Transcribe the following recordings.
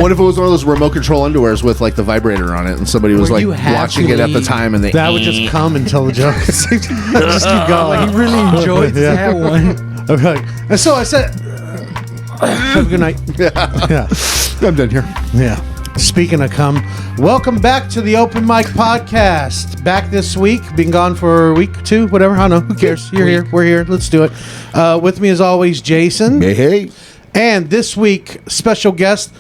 What if it was one of those remote control underwears with like the vibrator on it, and somebody was like watching it at the time, and that would just come until the joke. Just keep going. He really enjoyed that one. Okay. And so I said, have a good night. Yeah. I'm done here. Yeah. Speaking of cum, welcome back to the Open Mic Podcast. Back this week. Been gone for a week, 2, whatever. I don't know. Who cares? You're here. We're here. Let's do it. With me as always, Jason. Hey. And this week, special guest,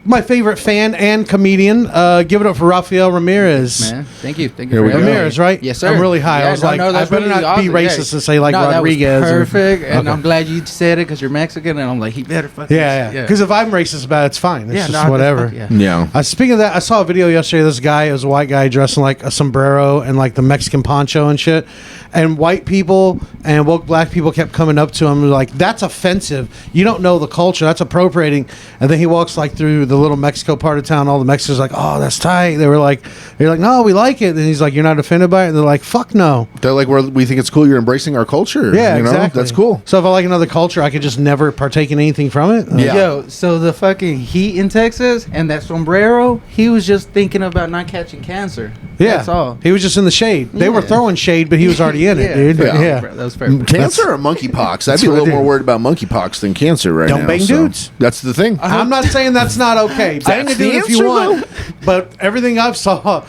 my favorite fan and comedian. Give it up for Rafael Ramirez. Man, thank you. Thank Here you. we go. Ramirez, right? Yes, sir. I'm really high. I was I better really not awesome. be racist and say like no, Rodriguez. That was perfect, and Okay. I'm glad you said it because you're Mexican, and I'm like, he better fucking. Yeah. Because if I'm racist about it, it's fine. It's just whatever. Yeah. Speaking of that, I saw a video yesterday. This guy, it was a white guy dressed in like a sombrero and like the Mexican poncho and shit. And white people and woke black people kept coming up to him like, "That's offensive. You don't know the culture. That's appropriating." And then he walks like through the little Mexico part of town. All the Mexicans are like, "Oh, that's tight." They're like, "No, we like it." And he's like, "You're not offended by it?" And they're like, "Fuck no." They're like, we think it's cool. You're embracing our culture. Yeah, you know? exactly. That's cool. So if I like another culture, I could just never partake in anything from it. Yeah. Yo, so the fucking heat in Texas and that sombrero, he was just thinking about not catching cancer. Yeah, That's all. He was just in the shade. They were Yeah. throwing shade, but he was already in it, dude. Yeah. Yeah. That was perfect. Cancer or monkeypox? I'd be a what I little do. more worried about monkeypox than cancer right Don't now. bang dudes. That's the thing. I'm not saying that's not okay. Bang a That's dude the if you answer, want, but everything I've saw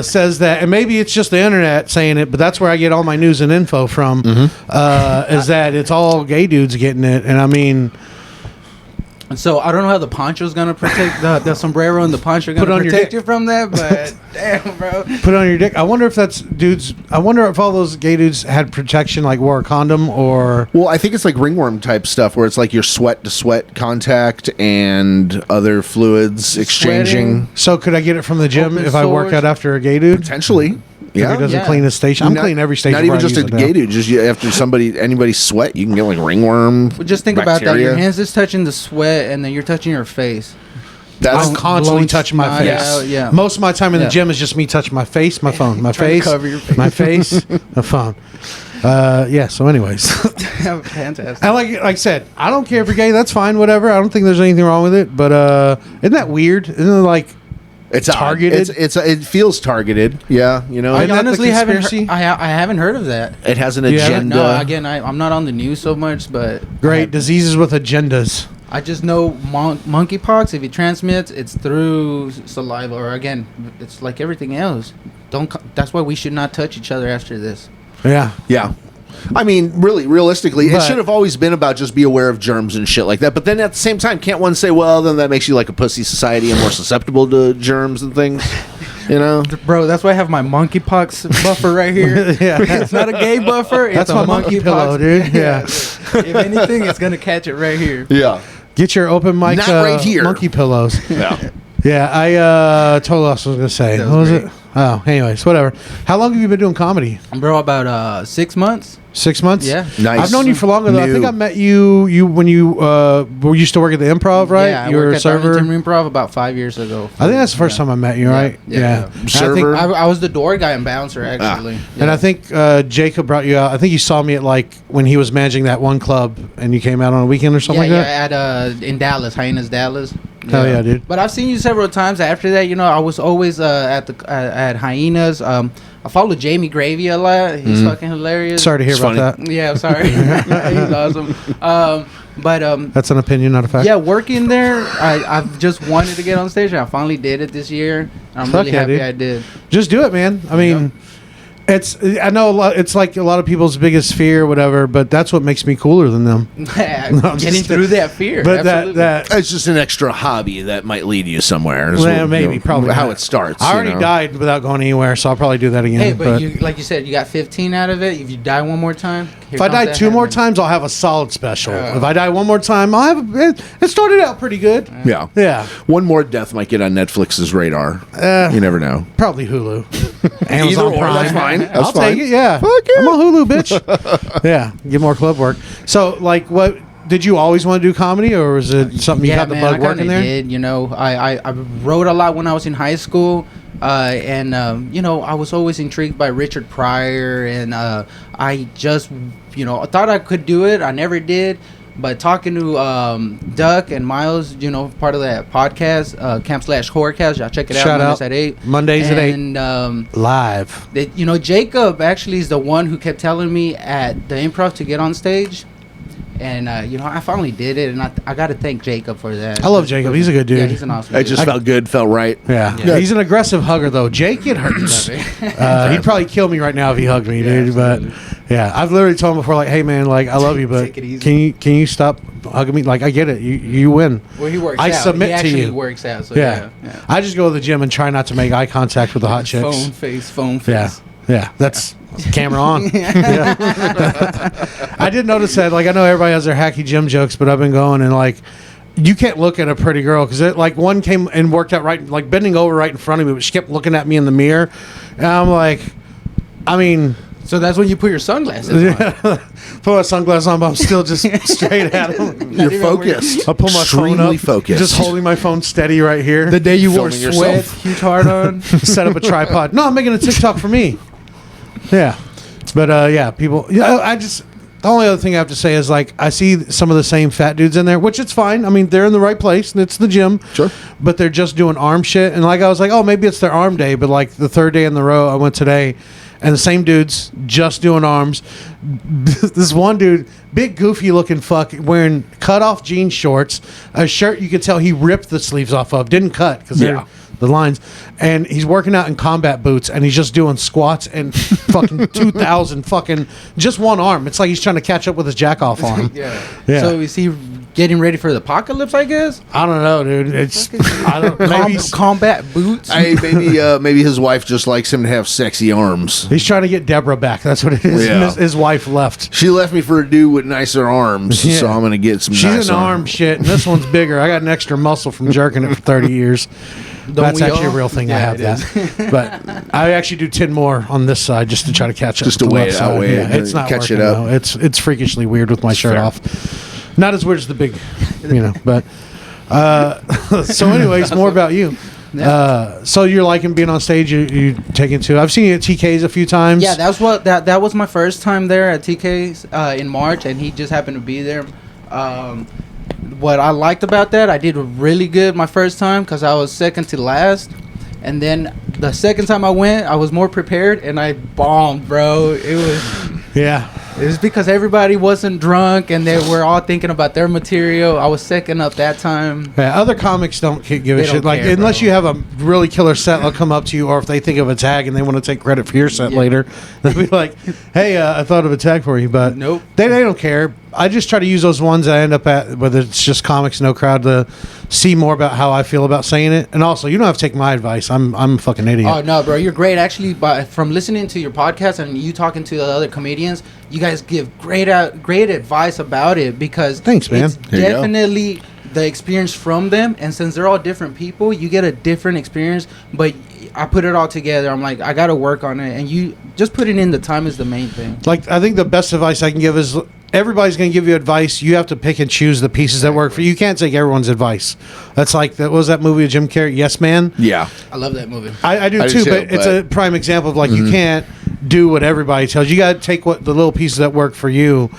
says that, and maybe it's just the internet saying it, but that's where I get all my news and info from. Is that it's all gay dudes getting it, and I mean, So I don't know how the poncho's gonna protect the sombrero and the poncho Put it gonna on your protect dick. you from that, but damn, bro. put it on your dick. I wonder if that's dudes. I wonder if all those gay dudes had protection, like wore a condom or. Well, I think it's like ringworm type stuff where it's like your sweat to sweat contact and other fluids exchanging. So could I get it from the gym Open if I work sores. out after a gay dude? Potentially. If Yeah. he doesn't Yeah. clean his station. I'm cleaning every station. Not even before I just a use it now. gay dude. Just after anybody sweat, you can get like ringworm. Well, just think about that. bacteria. Your hands is touching the sweat, and then you're touching your face. That's I'm constantly blowing touching my snot face. out, yeah. Most of my time in the Yeah. gym is just me touching my face, my phone, my Trying to face, cover your face. my face, the phone. Yeah. So, anyways, Fantastic. and like I said, I don't care if you're gay. That's fine. Whatever. I don't think there's anything wrong with it. But isn't that weird? Isn't it like it's targeted? It feels targeted. Yeah, you know. I Isn't that the honestly haven't. conspiracy? I haven't heard of that. It has an Yeah. agenda. No, again, I'm not on the news so much, but great diseases with agendas? I just know monkeypox. If it transmits, it's through saliva, or again, it's like everything else. That's why we should not touch each other after this. Yeah. Yeah. I mean, really, realistically, it But- should have always been about just be aware of germs and shit like that. But then at the same time, can't one say, well, then that makes you like a pussy society and more susceptible to germs and things? You know? Bro, that's why I have my monkeypox buffer right here. Yeah. It's not a gay buffer. It's That's a my monkey pillow, dude. Yeah. If anything, it's gonna catch it right here. Yeah. Get your open mic Not right here. monkey pillows. Yeah. Yeah. I totally lost what I was gonna say. That What was was great. it? Oh, anyways, whatever. How long have you been doing comedy? Bro, about 6 months. 6 months? Yeah. Nice. I've known you for longer though. I New. think I met you when you used to work at the Improv, right? Yeah, I you were worked a at server. Darlington Improv about 5 years ago. I think that's the first time I met you, right? Yeah. And I Server. think, I was the door guy and bouncer actually. and I think Jacob brought you out. I think you saw me at like when he was managing that one club, and you came out on a weekend or something like that. at in Dallas, Hyenas Dallas. Hell yeah, dude. But I've seen you several times after that. You know, I was always at Hyenas. I follow Jamie Gravy a lot. He's fucking hilarious. Sorry to hear It's about funny. that. Yeah, I'm sorry. He's awesome. But That's an opinion, not a fact. yeah, working there, I've just wanted to get on stage. And I finally did it this year. And I'm Fuck really yeah, happy dude. I did. Just do it, man. I mean, I know a lot, it's like a lot of people's biggest fear or whatever, but that's what makes me cooler than them. I'm Getting just- through that fear. But absolutely. that It's just an extra hobby that might lead you somewhere. is well, what, maybe probably how not. it starts. I already died without going anywhere, so I'll probably do that again. Hey, but you, like you said, you got 15 out of it. If you die one more time, if I die two more times, I'll have a solid special. Oh. If I die one more time, I'll have it started out pretty good. Yeah. Yeah, One more death might get on Netflix's radar. You never know. probably Hulu. Either or, that's fine. That's I'll fine. take it. Yeah, Fuck yeah. I'm on Hulu, bitch. Yeah, get more club work. So, like, what did you always want to do comedy, or was it something you got the bug I working kinda there? did. You know, I wrote a lot when I was in high school. And you know, I was always intrigued by Richard Pryor, and I just, you know, I thought I could do it. I never did. But talking to Duck and Miles, you know, part of that podcast, Camp/Horrorcast, y'all check it out. Shout Mondays out. at 8. Mondays at 8. And Live. you know, Jacob actually is the one who kept telling me at the Improv to get on stage. And, you know, I finally did it, and I got to thank Jacob for that. I love Jacob. He's a good dude. Yeah, he's an awesome It dude. just felt good, felt right. Yeah. Yeah. He's an aggressive hugger, though. Jake, it hurts. He'd probably kill me right now if he hugged me, dude. absolutely. But yeah, I've literally told him before, like, hey man, like I love you, but Take it easy. can you stop hugging me? Like, I get it, you win. Well, he works I out. submit he to actually you. works out. So Yeah. I just go to the gym and try not to make eye contact with the hot chicks. Phone face. Yeah. Yeah, that's camera on. Yeah. I did notice that. Like, I know everybody has their hacky gym jokes, but I've been going and like, you can't look at a pretty girl because like one came and worked out right, like bending over right in front of me, but she kept looking at me in the mirror, and I'm like, I mean. So that's when you put your sunglasses on. Put my sunglasses on, but I'm still just straight at him. You're focused. I pull my phone Extremely up, focused. just holding my phone steady right here. The day you wore Filming sweat, yourself. huge hard on. Set up a tripod. No, I'm making a TikTok for me. Yeah, but yeah, people. Yeah, I just. The only other thing I have to say is like I see some of the same fat dudes in there, which it's fine. I mean, they're in the right place. It's the gym. Sure. But they're just doing arm shit, and like I was like, oh, maybe it's their arm day. But like the third day in the row, I went today, and the same dudes just doing arms. This one dude, big goofy looking fuck, wearing cut off jean shorts, a shirt you could tell he ripped the sleeves off of, didn't cut because they're the lines, and he's working out in combat boots, and he's just doing squats and fucking 2,000 fucking just one arm. It's like he's trying to catch up with his jack off arm. Yeah. Yeah. So is he getting ready for the apocalypse, I guess? I don't know, dude. It's I don't maybe he's, Combat boots? Maybe his wife just likes him to have sexy arms. he's trying to get Deborah back. That's what it is. Yeah. His wife left. She left me for a dude with nicer arms, Yeah. so I'm gonna get some. She's nice an arm shit, and this one's bigger. I got an extra muscle from jerking it for 30 years. That's we actually all? a real thing. I Yeah, have it that. But I actually do 10 more on this side just to try to catch up. Just with to the weigh left it, side. outweigh Yeah, it, it's not catch working, it up. though. It's freakishly weird with my shirt fair. off. Not as weird as the big, but so anyways, more about you. So you're liking being on stage. You taking to. I've seen you at TK's a few times. Yeah, that was my first time there at TK's in March, and he just happened to be there. What I liked about that, I did really good my first time because I was second to last. And then the second time I went, I was more prepared, and I bombed, bro. It was because everybody wasn't drunk, and they were all thinking about their material. I was second up that time. Yeah, other comics don't give a They shit. don't Like care, unless bro. you have a really killer set, they'll come up to you, or if they think of a tag and they want to take credit for your set Yeah. later, they'll be like, "Hey, I thought of a tag for you," but Nope. they don't care. I just try to use those ones I end up at, whether it's just comics, no crowd, to see more about how I feel about saying it. And also, you don't have to take my advice. I'm a fucking idiot. Oh no, bro, you're great. Actually, from listening to your podcast and you talking to the other comedians, you guys give great advice about it because Thanks, man. It's There you go. definitely the experience from them, and since they're all different people, you get a different experience. But I put it all together. I'm like, I got to work on it, and you just putting in the time is the main thing. Like, I think the best advice I can give is everybody's going to give you advice. You have to pick and choose the pieces that work for you. You can't take everyone's advice. That's like, what was that movie with Jim Carrey? Yes, Man? Yeah. I love that movie. I do I do too, too, but it's a prime example of like, you can't do what everybody tells you. You got to take what the little pieces that work for you.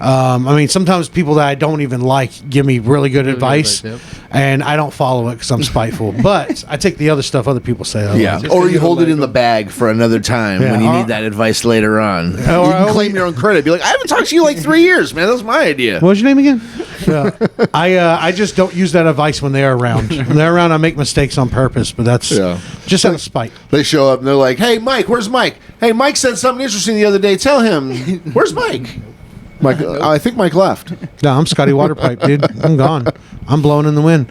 I mean, sometimes people that I don't even like give me really good advice, yep. and I don't follow it because I'm spiteful. But I take the other stuff other people say. I Yeah, like. Just or so you you hold don't it in like the bag for another time Yeah. when you need that advice later on. You can claim your own credit. Be like, I haven't talked to you like 3 years, man. That was my idea. What was your name again? I just don't use that advice when they're around. When they're around, I make mistakes on purpose, but that's just out of spite. They show up and they're like, "Hey, Mike, where's Mike? Hey, Mike said something interesting the other day. Tell him, where's Mike?" Mike, I think Mike left. No, I'm Scotty Waterpipe, dude. I'm gone. I'm blowing in the wind.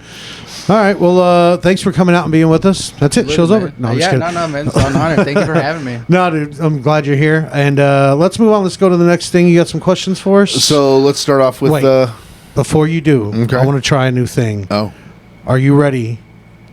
All right. Well, thanks for coming out and being with us. That's it. Show's over. No, I'm just kidding. no, man. It's an honor. Thank you for having me. No, dude. I'm glad you're here. And let's move on. Let's go to the next thing. You got some questions for us? So let's start off with. Wait. Before you do, Okay. I want to try a new thing. Oh, Are you ready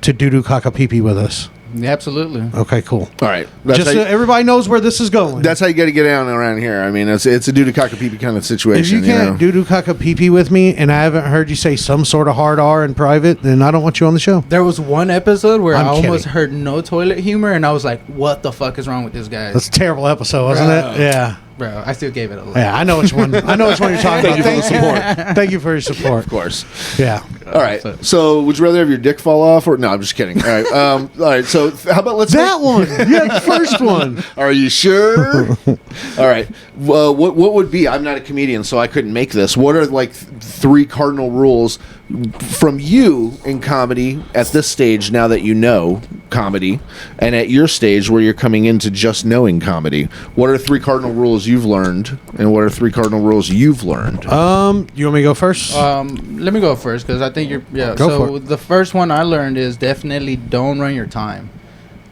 to doo-doo caca pee-pee with us? Yeah, absolutely. Okay, cool. all right. That's Just how so you, everybody knows where this is going. that's how you got to get down around here. I mean, it's a doo cock pee kind of situation. If you can't doo-doo caca pee-pee with me and I haven't heard you say some sort of hard R in private, then I don't want you on the show. There was one episode where I'm I almost kidding. heard no toilet humor, and I was like, "What the fuck is wrong with this guy?" That's a terrible episode, wasn't Bro. it? Yeah. Bro, I still gave it a look. Yeah, I know which one. I know which one you're talking about. Thank you. Thank you for your support. Of course. Yeah. All right. So, would you rather have your dick fall off or no? I'm just kidding. All right. All right. So, how about let's That one. Yeah, the first one. Are you sure? All right. Well, what would be? I'm not a comedian, so I couldn't make this. What are like 3 cardinal rules from you in comedy at this stage? Now that you know comedy, and at your stage where you're coming into just knowing comedy, what are 3 cardinal rules you've learned, and what are 3 cardinal rules you've learned? You want me to go first? Let me go first because I think you're. Yeah. Go so for it. the first one I learned is definitely don't run your time.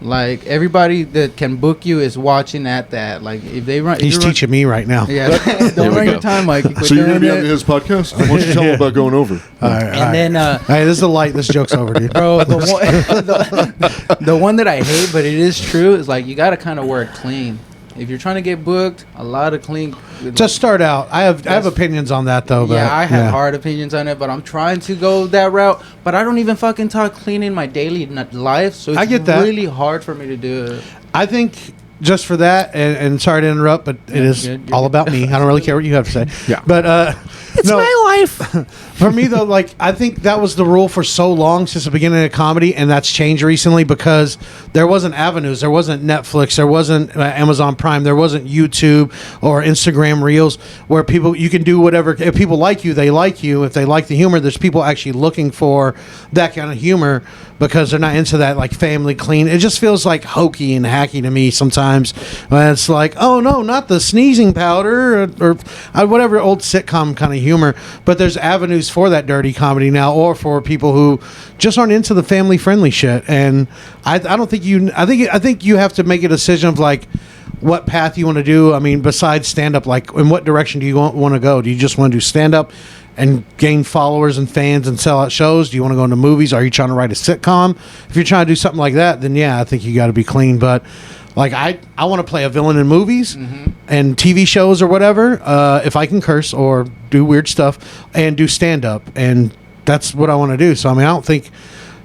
Like everybody that can book you is watching at that. Like if they run, He's teaching me right now. Yeah, don't run your time, Mikey. Quit So you're gonna doing be on it. his podcast? Why don't you tell him about going over? All right, And then, hey, this is a light. This joke's over, dude. bro, the one that I hate, but it is true, is like you gotta kind of work clean. If you're trying to get booked, a lot of clean. Just start out. I have opinions on that though. But, Yeah, I have hard opinions on it, but I'm trying to go that route. But I don't even fucking talk clean in my daily life, so it's I get that. really hard for me to do it. I think just for that, and sorry to interrupt, but it is Good. all about me. I don't really care what you have to say. Yeah. But It's my life. For me though, like I think that was the rule for so long since the beginning of comedy, and that's changed recently because there wasn't avenues, there wasn't Netflix, there wasn't Amazon Prime, there wasn't YouTube or Instagram Reels where you can do whatever. If people like you, they like you. If they like the humor, there's people actually looking for that kind of humor because they're not into that like family clean. It just feels like hokey and hacky to me sometimes. It's like, oh no, not the sneezing powder or whatever old sitcom kind of humor. But there's avenues for that dirty comedy now, or for people who just aren't into the family friendly shit. And I don't think I think you have to make a decision of like what path you want to do. I mean, besides stand up, like in what direction do you want to go? Do you just want to do stand up and gain followers and fans and sell out shows? Do you want to go into movies? Are you trying to write a sitcom? If you're trying to do something like that, then yeah, I think you got to be clean. But like I want to play a villain in movies and TV shows or whatever, if I can curse or do weird stuff and do stand up, and that's what I want to do. So I mean, I don't think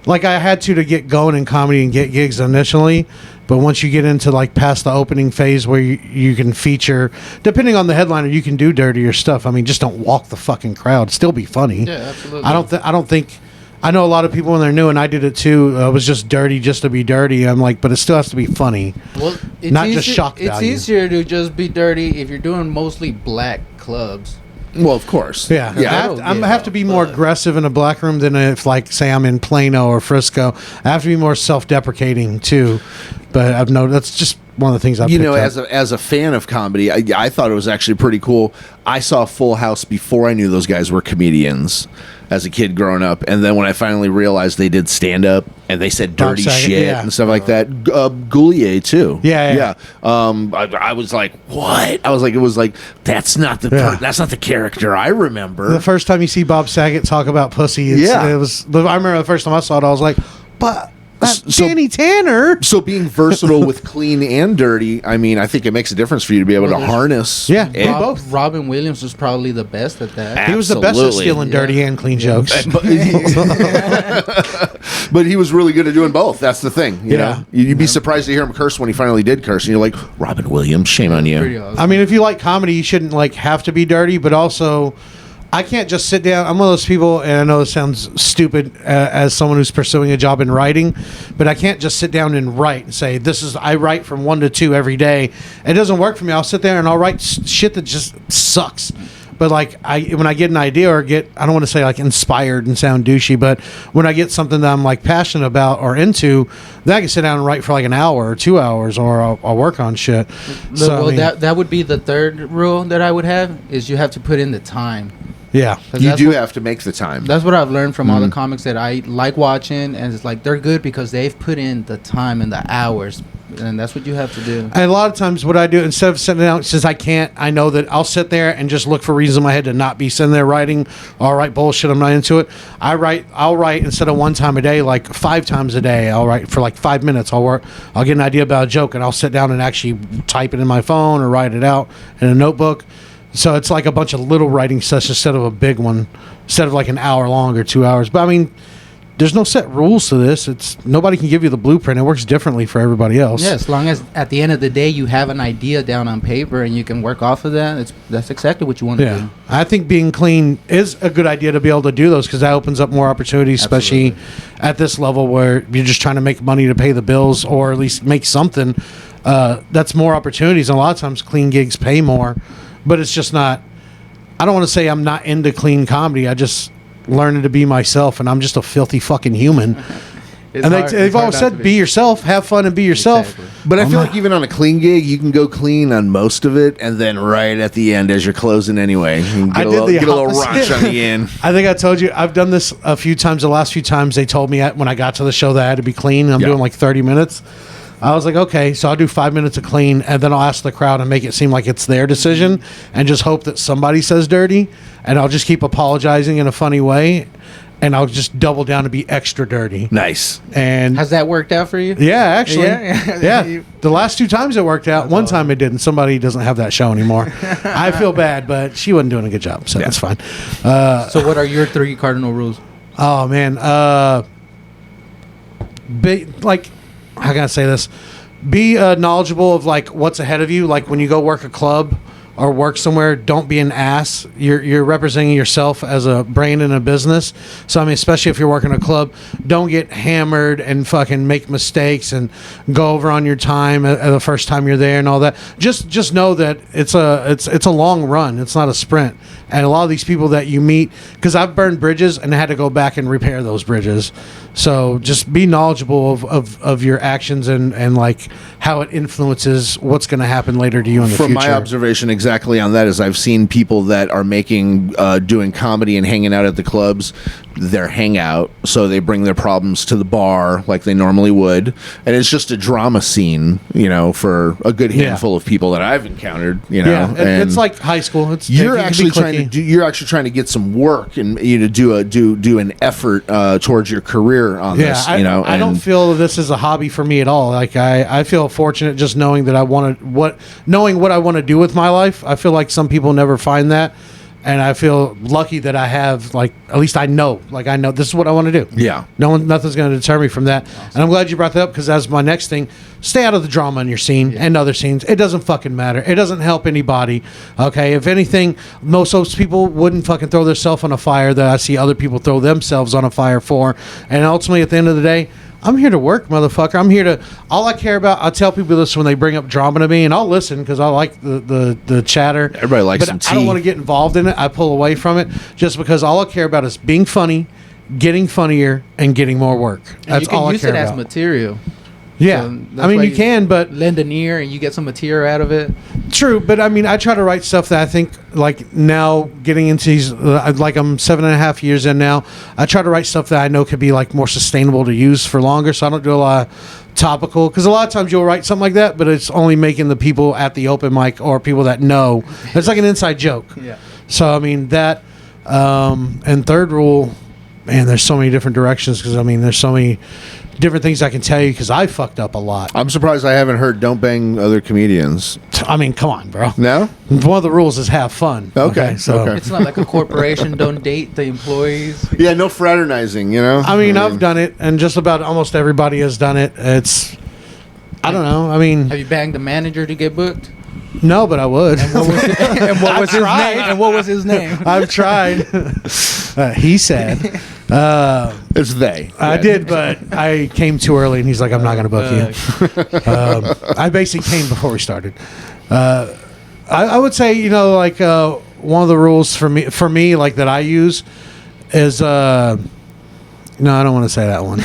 like I had to get going in comedy and get gigs initially, but once you get into like past the opening phase where you can feature, depending on the headliner, you can do dirtier stuff. I mean, just don't walk the fucking crowd. Still be funny. Yeah, absolutely. I don't think. I know a lot of people when they're new, and I did it too. It was just dirty just to be dirty. I'm like, but it still has to be funny. Well, it's Not just shock It's value. easier to just be dirty if you're doing mostly black clubs. Well, of course. Yeah, Yeah. I have to be more aggressive in a black room than if, like, say, I'm in Plano or Frisco. I have to be more self-deprecating too. But I've noticed that's just one of the things I've picked up. as a fan of comedy, I thought it was actually pretty cool. I saw Full House before I knew those guys were comedians as a kid growing up, and then when I finally realized they did stand up and they said dirty Saget, shit yeah. and stuff like that. Goulier too. Yeah. I was like, what? I was like, it was like that's not the that's not the character I remember. The first time you see Bob Saget talk about pussy, it was. I remember the first time I saw it, I was like, but. That's Danny Tanner. So being versatile with clean and dirty, I mean, I think it makes a difference for you to be able to harness. Yeah, and- both. Robin Williams was probably the best at that. He was the best at Absolutely. stealing dirty and clean jokes. But he was really good at doing both. That's the thing. You Yeah. know, you'd be surprised to hear him curse when he finally did curse, and you're like, Robin Williams, shame on Pretty you. awesome. I mean, if you like comedy, you shouldn't like have to be dirty, but also, I can't just sit down. I'm one of those people, and I know this sounds stupid as someone who's pursuing a job in writing, but I can't just sit down and write and say, I write from 1 to 2 every day. It doesn't work for me. I'll sit there and I'll write shit that just sucks. But like when I get an idea or I don't want to say like inspired and sound douchey, but when I get something that I'm like passionate about or into, then I can sit down and write for like an hour or 2 hours, or I'll work on shit. Well, that would be the third rule that I would have, is you have to put in the time. Yeah. 'Cause You that's do what- have to make the time. That's what I've learned from all the comics that I like watching, and it's like they're good because they've put in the time and the hours, and that's what you have to do. And a lot of times what I do, instead of sitting down, since I can't, I know that I'll sit there and just look for reasons in my head to not be sitting there writing, or write bullshit, I'm not into it. I'll write instead of 1 time a day, like 5 times a day. I'll write for like 5 minutes. I'll get an idea about a joke, and I'll sit down and actually type it in my phone or write it out in a notebook. So it's like a bunch of little writing sessions instead of a big one, instead of like an hour long or 2 hours. But I mean, there's no set rules to this. It's nobody can give you the blueprint. It works differently for everybody else. Yeah, as long as at the end of the day you have an idea down on paper and you can work off of that, that's exactly what you want to do. I think being clean is a good idea to be able to do those, because that opens up more opportunities, especially at this level where you're just trying to make money to pay the bills or at least make something. That's more opportunities, and a lot of times clean gigs pay more, but it's just not. I don't want to say I'm not into clean comedy. I just learning to be myself, and I'm just a filthy fucking human. And they've always said, be yourself, have fun, and be yourself. Exactly. But I feel like even on a clean gig, you can go clean on most of it, and then right at the end, as you're closing anyway, you can get a little raunchy on the end. I think I told you, I've done this a few times. The last few times they told me when I got to the show that I had to be clean. I'm doing like 30 minutes. I was like, okay, so I'll do 5 minutes of clean, and then I'll ask the crowd and make it seem like it's their decision, and just hope that somebody says dirty, and I'll just keep apologizing in a funny way, and I'll just double down to be extra dirty. Nice. And has that worked out for you? Yeah, actually. Yeah. The last 2 times it worked out. One time it didn't. Somebody doesn't have that show anymore. I feel bad, but she wasn't doing a good job, so that's fine. So what are your 3 cardinal rules? Oh, man. How can I say this? Be knowledgeable of like what's ahead of you. Like when you go work a club or work somewhere, don't be an ass. You're representing yourself as a brain in a business. So I mean, especially if you're working a club, don't get hammered and fucking make mistakes and go over on your time the first time you're there and all that. Just know that it's a long run. It's not a sprint. And a lot of these people that you meet, because I've burned bridges and had to go back and repair those bridges. So just be knowledgeable of your actions and like how it influences what's going to happen later to you in the future. From my observation exactly on that is I've seen people that are doing comedy and hanging out at the clubs, their hangout, so they bring their problems to the bar like they normally would. And it's just a drama scene, for a good handful of people that I've encountered, Yeah, it's like high school. You're actually trying to get some work and do an effort towards your career on this. I don't feel this is a hobby for me at all. Like I feel fortunate just knowing that knowing what I want to do with my life. I feel like some people never find that, and I feel lucky that I have at least I know this is what I want to do. Yeah, nothing's going to deter me from that. Awesome. And I'm glad you brought that up, because that's my next thing. Stay out of the drama in your scene and other scenes. It doesn't fucking matter. It doesn't help anybody. Okay, if anything, most of those people wouldn't fucking throw themselves on a fire that I see other people throw themselves on a fire for. And ultimately, at the end of the day, I'm here to work, motherfucker. I'm here to. All I care about. I tell people this when they bring up drama to me, and I'll listen because I like the chatter. Everybody likes some tea. I don't want to get involved in it. I pull away from it just because all I care about is being funny, getting funnier, and getting more work. That's all I care about. You can use it as material. Yeah, so I mean you can, but lend an ear and you get some material out of it. True, but I mean I try to write stuff that I think like now getting into these like I'm 7.5 years in now. I try to write stuff that I know could be like more sustainable to use for longer. So I don't do a lot of topical, because a lot of times you'll write something like that, but it's only making the people at the open mic or people that know. It's like an inside joke. Yeah. So I mean that, and third rule, man, there's so many different directions, because I mean there's so many different things I can tell you, because I fucked up a lot. I'm surprised I haven't heard "don't bang other comedians." I mean, come on, bro. No? One of the rules is have fun. Okay. It's not like a corporation. Don't date the employees. Yeah, no fraternizing, I mean, I've done it, and just about almost everybody has done it. I don't know. I mean, have you banged the manager to get booked? No, but I would. And what was his name? And what was his name? I've tried. He said. It's they. I did, but I came too early, and he's like, I'm not going to book you. I basically came before we started. I would say, one of the rules for me, like that I use is, no, I don't want to say that one.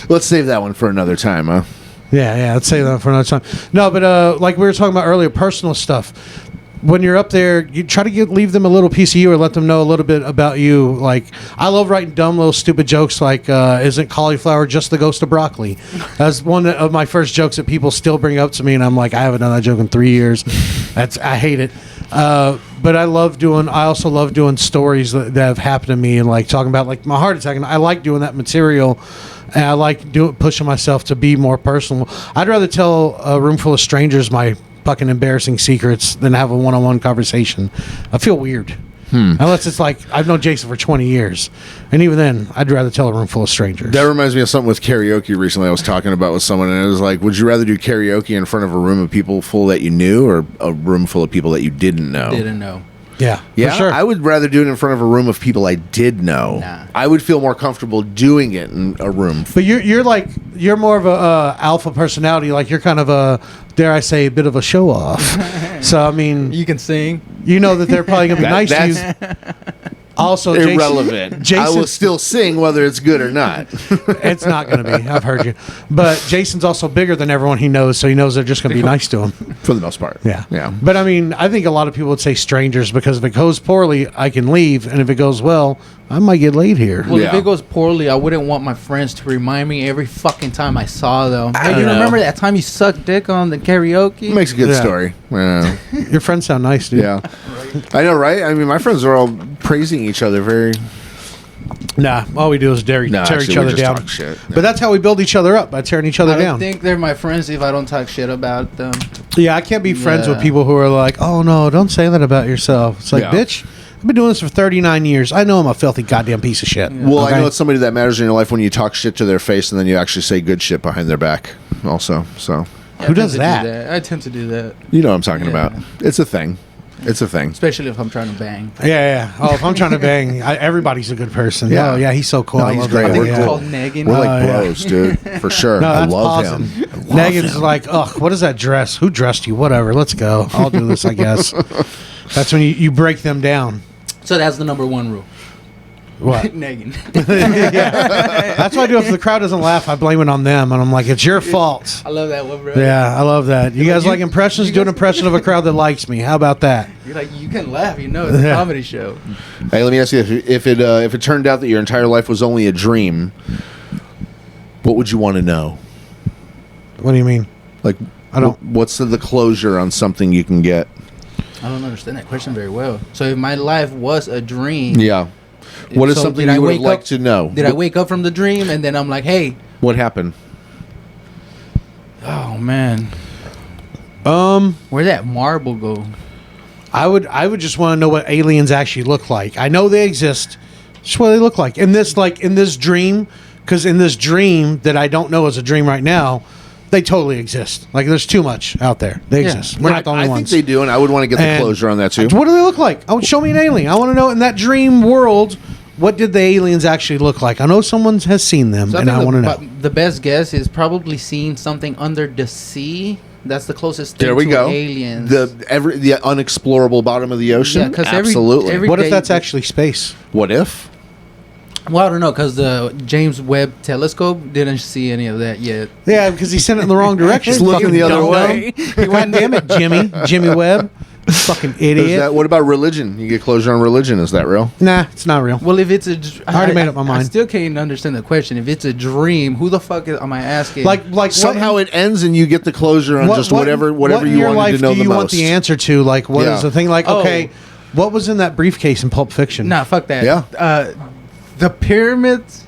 Let's save that one for another time, huh? Yeah, let's save that for another time. No, but like we were talking about earlier, personal stuff. When you're up there, you try to leave them a little piece of you, or let them know a little bit about you. Like, I love writing dumb little stupid jokes like, isn't cauliflower just the ghost of broccoli? That's one of my first jokes that people still bring up to me, and I'm like, I haven't done that joke in 3 years. I hate it. But I also love doing stories that have happened to me, and like talking about like my heart attack, and I like doing that material. And I like pushing myself to be more personal. I'd rather tell a room full of strangers my fucking embarrassing secrets than have a one-on-one conversation. I feel weird. Unless it's like I've known Jason for 20 years, and even then, I'd rather tell a room full of strangers. That reminds me of something with karaoke recently. I was talking about with someone, and it was like, would you rather do karaoke in front of a room of people full that you knew, or a room full of people that you didn't know? Didn't know. Yeah, Yeah, for sure. I would rather do it in front of a room of people I did know. Nah. I would feel more comfortable doing it in a room. But you're more of a alpha personality. Like you're kind of a, dare I say, a bit of a show off. So I mean, You can sing. you know that they're probably gonna be nice to you. That's Also, irrelevant. I will still sing whether it's good or not. It's not going to be. I've heard you. But Jason's also bigger than everyone he knows, so he knows they're just going to be nice to him. For the most part. Yeah. Yeah. But I mean, I think a lot of people would say strangers because if it goes poorly, I can leave. And if it goes well, I might get laid here. Well, if Yeah. it goes poorly, I wouldn't want my friends to remind me every fucking time I saw them. I Hey, don't you know. remember that time you sucked dick on the karaoke? Makes a good Yeah. story. Yeah. Your friends sound nice, dude. Yeah. I know, right? I mean, my friends are all praising each other very. Nah, all we do is tear actually, each we other just down. talk shit. But that's how we build each other up, by tearing each other I don't down. think they're my friends if I don't talk shit about them. Yeah, I can't be friends with Yeah. people who are like, oh, no, don't say that about yourself. It's like, Yeah. bitch, I've been doing this for 39 years. I know I'm a filthy goddamn piece of shit. Well, Okay? I know it's somebody that matters in your life when you talk shit to their face and then you actually say good shit behind their back also. So, Yeah, Who I tend does to do that? I tend to do that, you know what I'm talking Yeah. about. It's a thing. It's a thing. especially if I'm trying to bang. Yeah. Oh, if I'm trying to bang, everybody's a good person. Yeah. Oh, yeah, he's so cool. No, I he's love great. that. I think We're it's Yeah. called negging. We're like Oh, yeah. bros, dude. For sure. No, I that's love awesome. him. I love Negan's him. like, ugh, what is that dress? Who dressed you? Whatever. Let's go. I'll do this, I guess. That's when you break them down. So that's the number one rule. What? Negging. Yeah. That's what I do. If the crowd doesn't laugh, I blame it on them. And I'm like, it's your fault. I love that one, bro. Yeah, I love that. You guys like impressions? Do an impression of a crowd that likes me. How about that? You're like, you can laugh, you know, it's a Yeah. comedy show. Hey, let me ask you: if it turned out that your entire life was only a dream, what would you want to know? What do you mean? Like, I don't- What's the closure on something you can get? I don't understand that question very well. So if my life was a dream, Yeah. What is so something did I you would have wake liked up- to know? did I wake up from the dream and then I'm like, hey, What happened? oh man, where'd that marble go? I would just want to know what aliens actually look like. I know they exist. Just what they look like in this dream. Because in this dream that I don't know is a dream right now, they totally exist. Like there's too much out there. They Yeah. exist. We're not the only I ones. think they do, and I would want to get the And closure on that too. What do they look like? Oh, show me an alien. I want to know in that dream world. What did the aliens actually look like? I know someone has seen them, So and I want to know. The best guess is probably seeing something under the sea. That's the closest thing There we to go. aliens. The unexplorable bottom of the ocean. Yeah, 'cause absolutely. every What if day- that's actually space? What if? Well, I don't know, because the James Webb Telescope didn't see any of that yet. Yeah, because he sent it in the wrong direction. Just looking the other Fucking way. dumb. He went, damn it, Jimmy Webb. Fucking Is idiot. that, what about religion? You get closure on religion. Is that real? Nah, it's not real. Well, if it's a, I already made up my mind. I still can't understand the question. If it's a dream, who the fuck am I asking? Like Somehow it ends and you get the closure on just whatever what you in your wanted life to know do the you most. want the answer to? Like, what is Yeah. the thing? Like, Oh. okay, what was in that briefcase in Pulp Fiction? nah, fuck that. Yeah. The pyramids.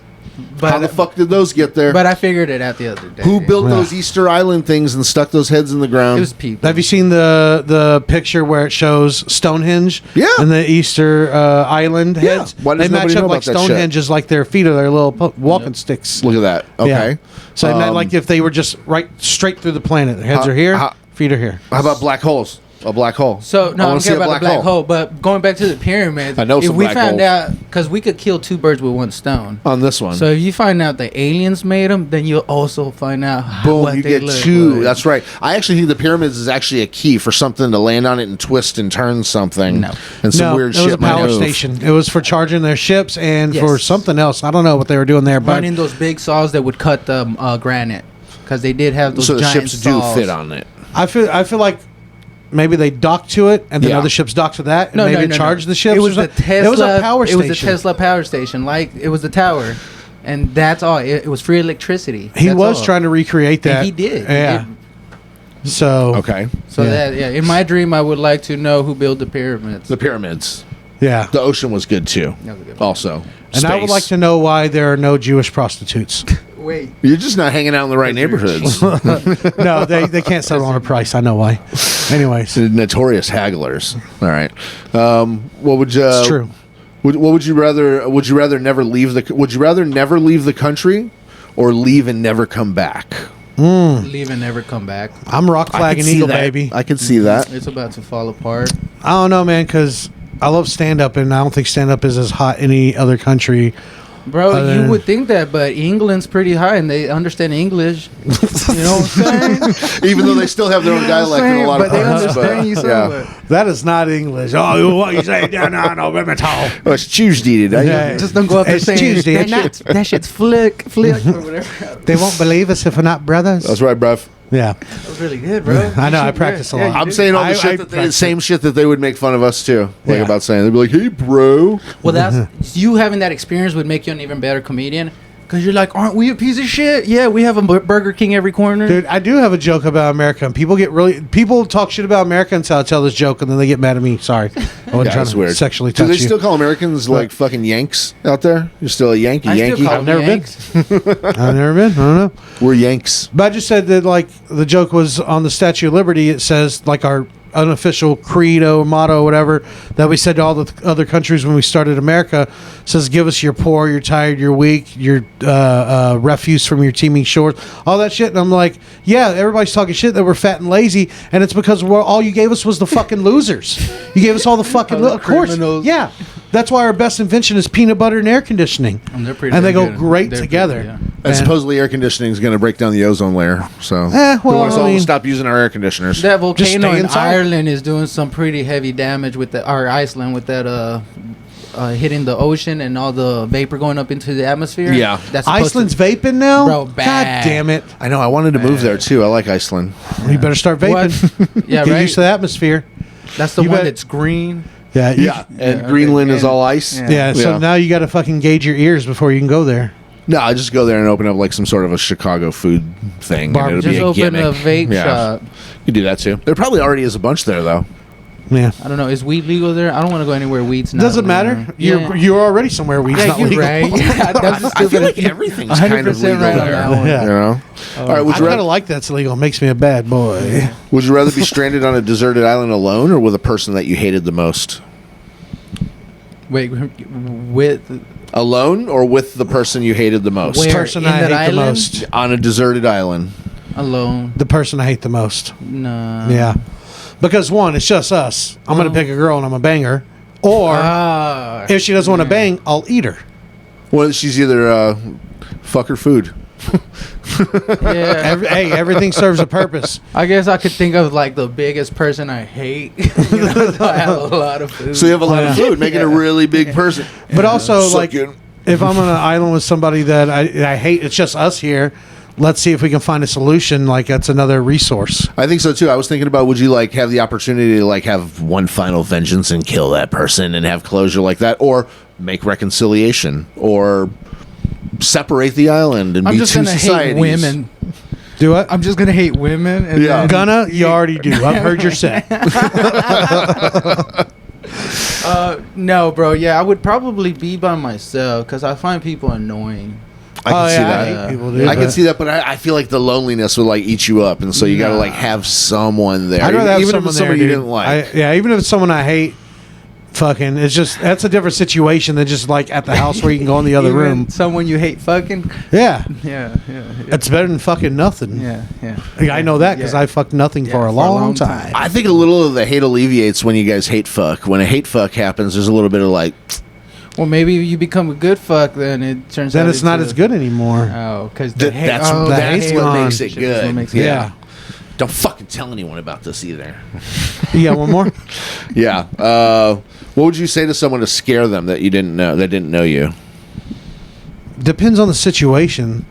But How the fuck did those get there? But I figured it out the other day. Who built Yeah. those Easter Island things and stuck those heads in the ground? It was people. Have you seen the picture where it shows Stonehenge? Yeah. And the Easter Island Yeah. heads. Why does they match nobody up know like about that shit? Stonehenge is like their feet are their little walking sticks. Look at that. Okay. Yeah. So isn't that like if they were just right straight through the planet. Their heads How- are here, how- feet are here. How about black holes? A black hole. So I no, wanna I'm see care a about the black hole. But going back to the pyramids, I know if some we black found holes. out, because we could kill two birds with one stone. On this one. So if you find out the aliens made them, then you'll also find out Boom, what you they get look two. like. That's right. I actually think the pyramids is actually a key for something to land on it and twist and turn something. No. And some no, weird it was shit a might power move. station. It was for charging their ships and Yes. for something else. I don't know what they were doing there, but running those big saws that would cut the granite, because they did have those So the giant ships saws. do fit on it. I feel like maybe they docked to it, and then Yeah. other ships docked to that, and No, maybe no, charged the ships. It was or the something. Tesla. It was a power It station. was the Tesla power station. Like it was the tower, and that's all. It was free electricity. He That's was all. trying to recreate And that. he did. He Yeah. did. So Okay. So Yeah. in my dream, I would like to know who built the pyramids. The pyramids. yeah. The ocean was good too. That was a good one. Also. And I would Space. like to know why there are no Jewish prostitutes. wait. You're just not hanging out in the right neighborhoods. No, they can't settle on a price. I know why. Anyways, Notorious hagglers. All right. What would you? it's true. What would you rather? Would you rather never leave the? Would you rather never leave the country, or leave and never come back? Leave and never come back. I'm rock flag and eagle, baby. I can see that. It's about to fall apart. I don't know, man, because I love stand up, and I don't think stand up is as hot in any other country. Bro, you would think that, but England's pretty high and they understand English. You know what I'm saying? Even though they still have their own dialect in a lot of but they parts. understand you somewhat. That is not English. Oh, what you say? No, women talk. Well, it's Tuesday today. Yeah. Just don't go up there It's saying Tuesday, that shit's flick, or whatever. They won't believe us if we're not brothers. That's right, bruv. Yeah. That was really good, bro. I know, I You should- practice a lot. you I'm do. saying all the I shit that practice same shit that they would make fun of us too. Like Yeah. about saying they'd be like, "Hey, bro." Well, that's you having that experience would make you an even better comedian. Because you're like, aren't we a piece of shit? Yeah, we have a Burger King every corner. Dude, I do have a joke about America, and people talk shit about America until I tell this joke, and then they get mad at me. Sorry, I wasn't Yeah, trying that's to weird. sexually Do touch they you. still call Americans like fucking Yanks out there? You're still a Yankee. I still Yankee. call I've never them been. Yanks. I've never been. I don't know. We're Yanks. But I just said that, like, the joke was on the Statue of Liberty. It says, like, our unofficial credo, motto, whatever, that we said to all the other countries when we started America, says, give us your poor, your tired, your weak, your refuse from your teeming shores, all that shit. And I'm like, yeah, everybody's talking shit that we're fat and lazy, and it's because all you gave us was the fucking losers. You gave us all the fucking, All the of course, criminals. yeah. That's why our best invention is peanut butter and air conditioning. And they're pretty And they damn go good. great They're together. pretty, yeah. And supposedly air conditioning is going to break down the ozone layer. So we well, want us I all to mean- stop using our air conditioners. That Just volcano stay in inside. Ireland is doing some pretty heavy damage with or Iceland with that hitting the ocean and all the vapor going up into the atmosphere. Yeah. That's supposed Iceland's to, vaping now? Bro, God bad. damn it. I know. I wanted to move there too. I like Iceland. You better start What? vaping. Yeah, Get right. used to the atmosphere. That's the You one bet- that's green. Yeah. Yeah, and Yeah, Greenland okay, is and- all ice. yeah. Yeah, so Yeah. now you got to fucking gauge your ears before you can go there. No, I just go there and open up like some sort of a Chicago food thing. Bar- And it'll Just be a open a gimmick. vape shop. You do that too. There probably already is a bunch there though. Yeah. I don't know. Is weed legal there? I don't want to go anywhere weed's not. Doesn't legal. matter. You're Yeah. you're already somewhere weed's Yeah, not you're legal. right. Yeah, that's I feel stupid. like everything's kind of 100% legal right on there. that one. Yeah. You know. All right. I Would you, kind of rather, like that's legal. It makes me a bad boy. would you rather be stranded on a deserted island alone or with a person that you hated the most? Wait, with Alone or with the person you hated the most? Where? The person in I hate that the island? most. On a deserted island. alone? The person I hate the most. No. Yeah. Because one, it's just us. I'm going to pick a girl and I'm going to bang her. Or Ah, if she doesn't want to bang, I'll eat her. Well, she's either fuck or food. yeah. Hey, everything serves a purpose. I guess I could think of like the biggest person I hate. You know, so I have a lot of food. So you have a lot of food, making a really big person. But also, Suck like, it. if I'm on an island with somebody that I hate, it's just us here. Let's see if we can find a solution. Like, that's another resource. I think so too. I was thinking about, would you like have the opportunity to like have one final vengeance and kill that person and have closure like that, or make reconciliation, or separate the island and I'm be just two gonna hate societies? women. Do it. I'm just gonna hate women. And Yeah. then- Gonna, you already do. I've heard your set. No, bro. Yeah, I would probably be by myself because I find people annoying. I can see I that. hate people, dude, I can but- see that, but I feel like the loneliness would like eat you up, and so you got to like have someone there, I'd rather have even if someone it's there, somebody you dude. didn't like. Yeah, even if it's someone I hate. Fucking, it's just that's a different situation than just like at the house where you can go in the other Even room. Someone you hate fucking. Yeah, Yeah, yeah, it's better than fucking nothing. yeah, yeah. Like, I know that because Yeah. I fucked nothing Yeah, for a long time. I think a little of the hate alleviates when you guys hate fuck. When a hate fuck happens, there's a little bit of like, Well, maybe you become a good fuck, then it turns out Then it's not into- as good anymore. Oh, because that's oh, that's hate what on- makes it good. makes it Yeah. Don't fucking tell anyone about this either. You got one more? Yeah. What would you say to someone to scare them that you didn't know, that didn't know you? Depends on the situation.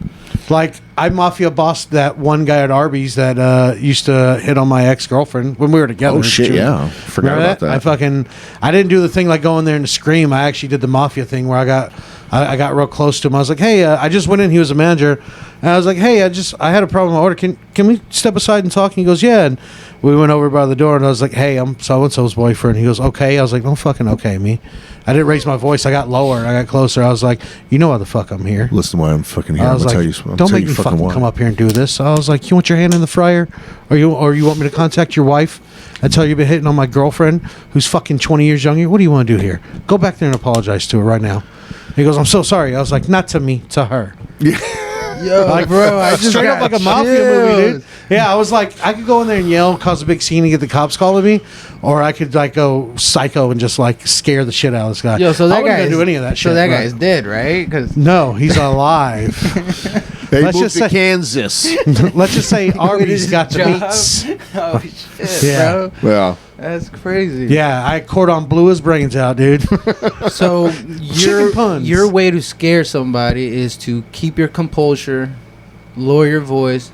Like, I mafia bossed that one guy at Arby's that used to hit on my ex-girlfriend when we were together. Oh shit! She was- Yeah, forgot Remember about that. I didn't do the thing like going there and scream. I actually did the mafia thing where I got real close to him. I was like, hey, I just went in. He was a manager. And I was like, hey, I had a problem with my order. Can we step aside and talk? And he goes, yeah. And we went over by the door, and I was like, hey, I'm so-and-so's boyfriend. He goes, okay. I was like, don't fucking okay me. I didn't raise my voice. I got lower. I got closer. I was like, you know why the fuck I'm here. Listen, why I'm fucking here. I was I'm like, tell you, don't make me fucking come up here and do this. I was like, you want your hand in the fryer? Or you want me to contact your wife and tell you you've been hitting on my girlfriend who's fucking 20 years younger? What do you want to do here? Go back there and apologize to her right now. He goes, I'm so sorry. I was like, not to me, to her. Yo, like, bro, I just straight up like a mafia movie, dude. Yeah, I was like, I could go in there and yell and cause a big scene and get the cops calling me, or I could like go psycho and just like scare the shit out of this guy. Yo, so that I wasn't guy gonna do any of that shit. So that right? guy's dead, right? Cause No, he's alive. They Let's moved just to say- Kansas. Let's just say Arby's got the job. meats. Oh shit, Yeah. bro. Yeah. That's crazy. Yeah, I cordon blew his brains out, dude. So Chicken puns. your way to scare somebody is to keep your composure, lower your voice,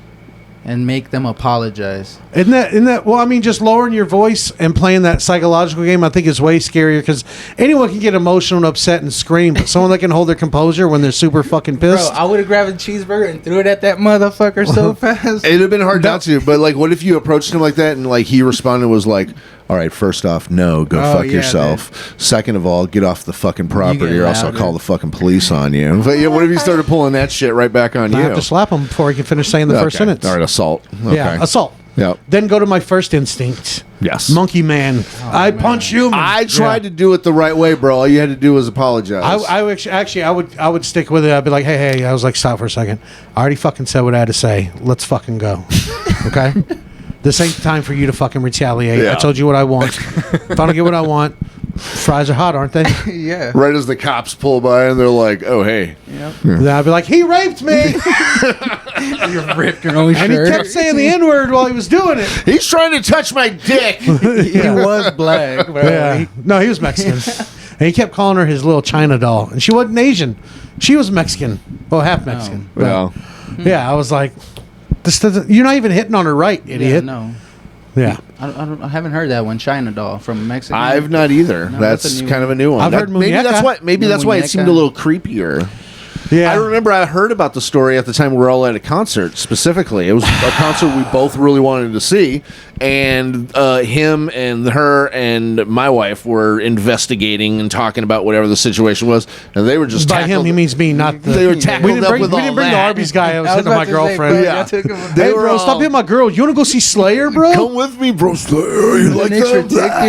and make them apologize. Isn't that well, I mean, just lowering your voice and playing that psychological game, I think is way scarier, because anyone can get emotional and upset and scream, but someone that can hold their composure when they're super fucking Bro, pissed. I would have grabbed a cheeseburger and threw it at that motherfucker so fast. It'd have been hard not to, but like, what if you approached him like that and like he responded was like, "All right, first off, no, go Oh, fuck yeah, yourself. Second of all, get off the fucking property, get or else I'll louder. call the fucking police on you." But yeah, what if you started pulling that shit right back on I you? have to slap him before he can finish saying the first Okay. sentence. All right, assault. Okay. Yeah, assault. Yep. Then go to my first instinct. Yes. Monkey man. I punch you. I tried to do it the right way, bro. All you had to do was apologize. I would actually I would stick with it. I'd be like, hey. I was like, stop for a second. I already fucking said what I had to say. Let's fucking go. Okay? This ain't the time for you to fucking retaliate. Yeah. I told you what I want. If I don't get what I want, fries are hot, aren't they? Yeah. Right as the cops pull by and they're like, "Oh, hey." Yep. Then I'd be like, he raped me. You ripped your own And he shirt. kept saying the N-word while he was doing it. He's trying to touch my dick. He was black, bro. Yeah. No, he was Mexican. And he kept calling her his little China doll. And she wasn't Asian. She was Mexican. Well, half Mexican. But, Yeah. yeah, I was like, this doesn't, you're not even hitting on her right, Yeah, idiot. no. Yeah. I haven't heard that one, China doll from Mexico. I've not either. No, that's that's a new kind of a new one. I've heard maybe muñeca. that's why. Maybe No, that's why it seemed a muñeca. little creepier. Yeah. I remember I heard about the story at the time we were all at a concert. Specifically, it was a concert we both really wanted to see, and him and her and my wife were investigating and talking about whatever the situation was, and they were just By him, tackled- he means me, not the. They were tackled we didn't up bring, with we all didn't bring the that. Arby's guy. I was I was hitting on my about to say, girlfriend. bro, Yeah. I took him They Hey, were bro, all- stop hitting my girl. You want to go see Slayer, bro? Come with me, bro. You like an extra that?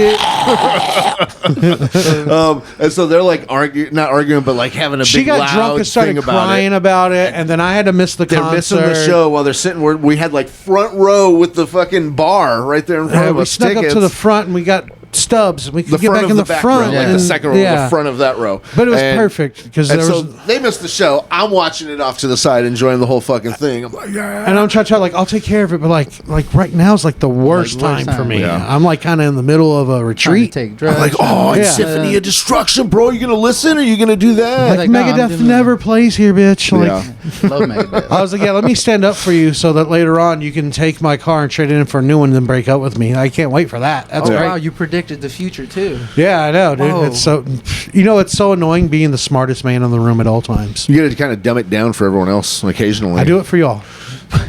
ticket. And so they're like not arguing, but like having a She big got loud drunk and started thing about crying it. about it, and then I had to miss the They're concert. missing the show while they're sitting. We had like front row with the fucking bar right there in front of We us. snuck up tickets. to the front, and we got stubs. We The could get front back of in the the back front. row, like and- the second row, yeah. the front of that row. But it was And- perfect because And there so was. they missed the show. I'm watching it off to the side, enjoying the whole fucking thing. I'm like, yeah. And I'm trying to like, I'll take care of it, but like right now is like the worst Like, worst time for time. me. Yeah. I'm like kind of in the middle of a Trying to retreat. take drugs. I'm like, oh, Yeah. it's Symphony of Destruction, bro. You gonna listen or you gonna do that? Like, no, I'm Megadeth doing- never plays here, bitch. Like, Yeah. Love Megadeth. I was like, yeah, let me stand up for you so that later on you can take my car and trade it in for a new one and then break up with me. I can't wait for that. That's Oh, great. wow, you predicted the future too. Yeah, I know, dude. Whoa. It's so, it's so annoying being the smartest man in the room at all times. You gotta kind of dumb it down for everyone else occasionally. I do it for y'all.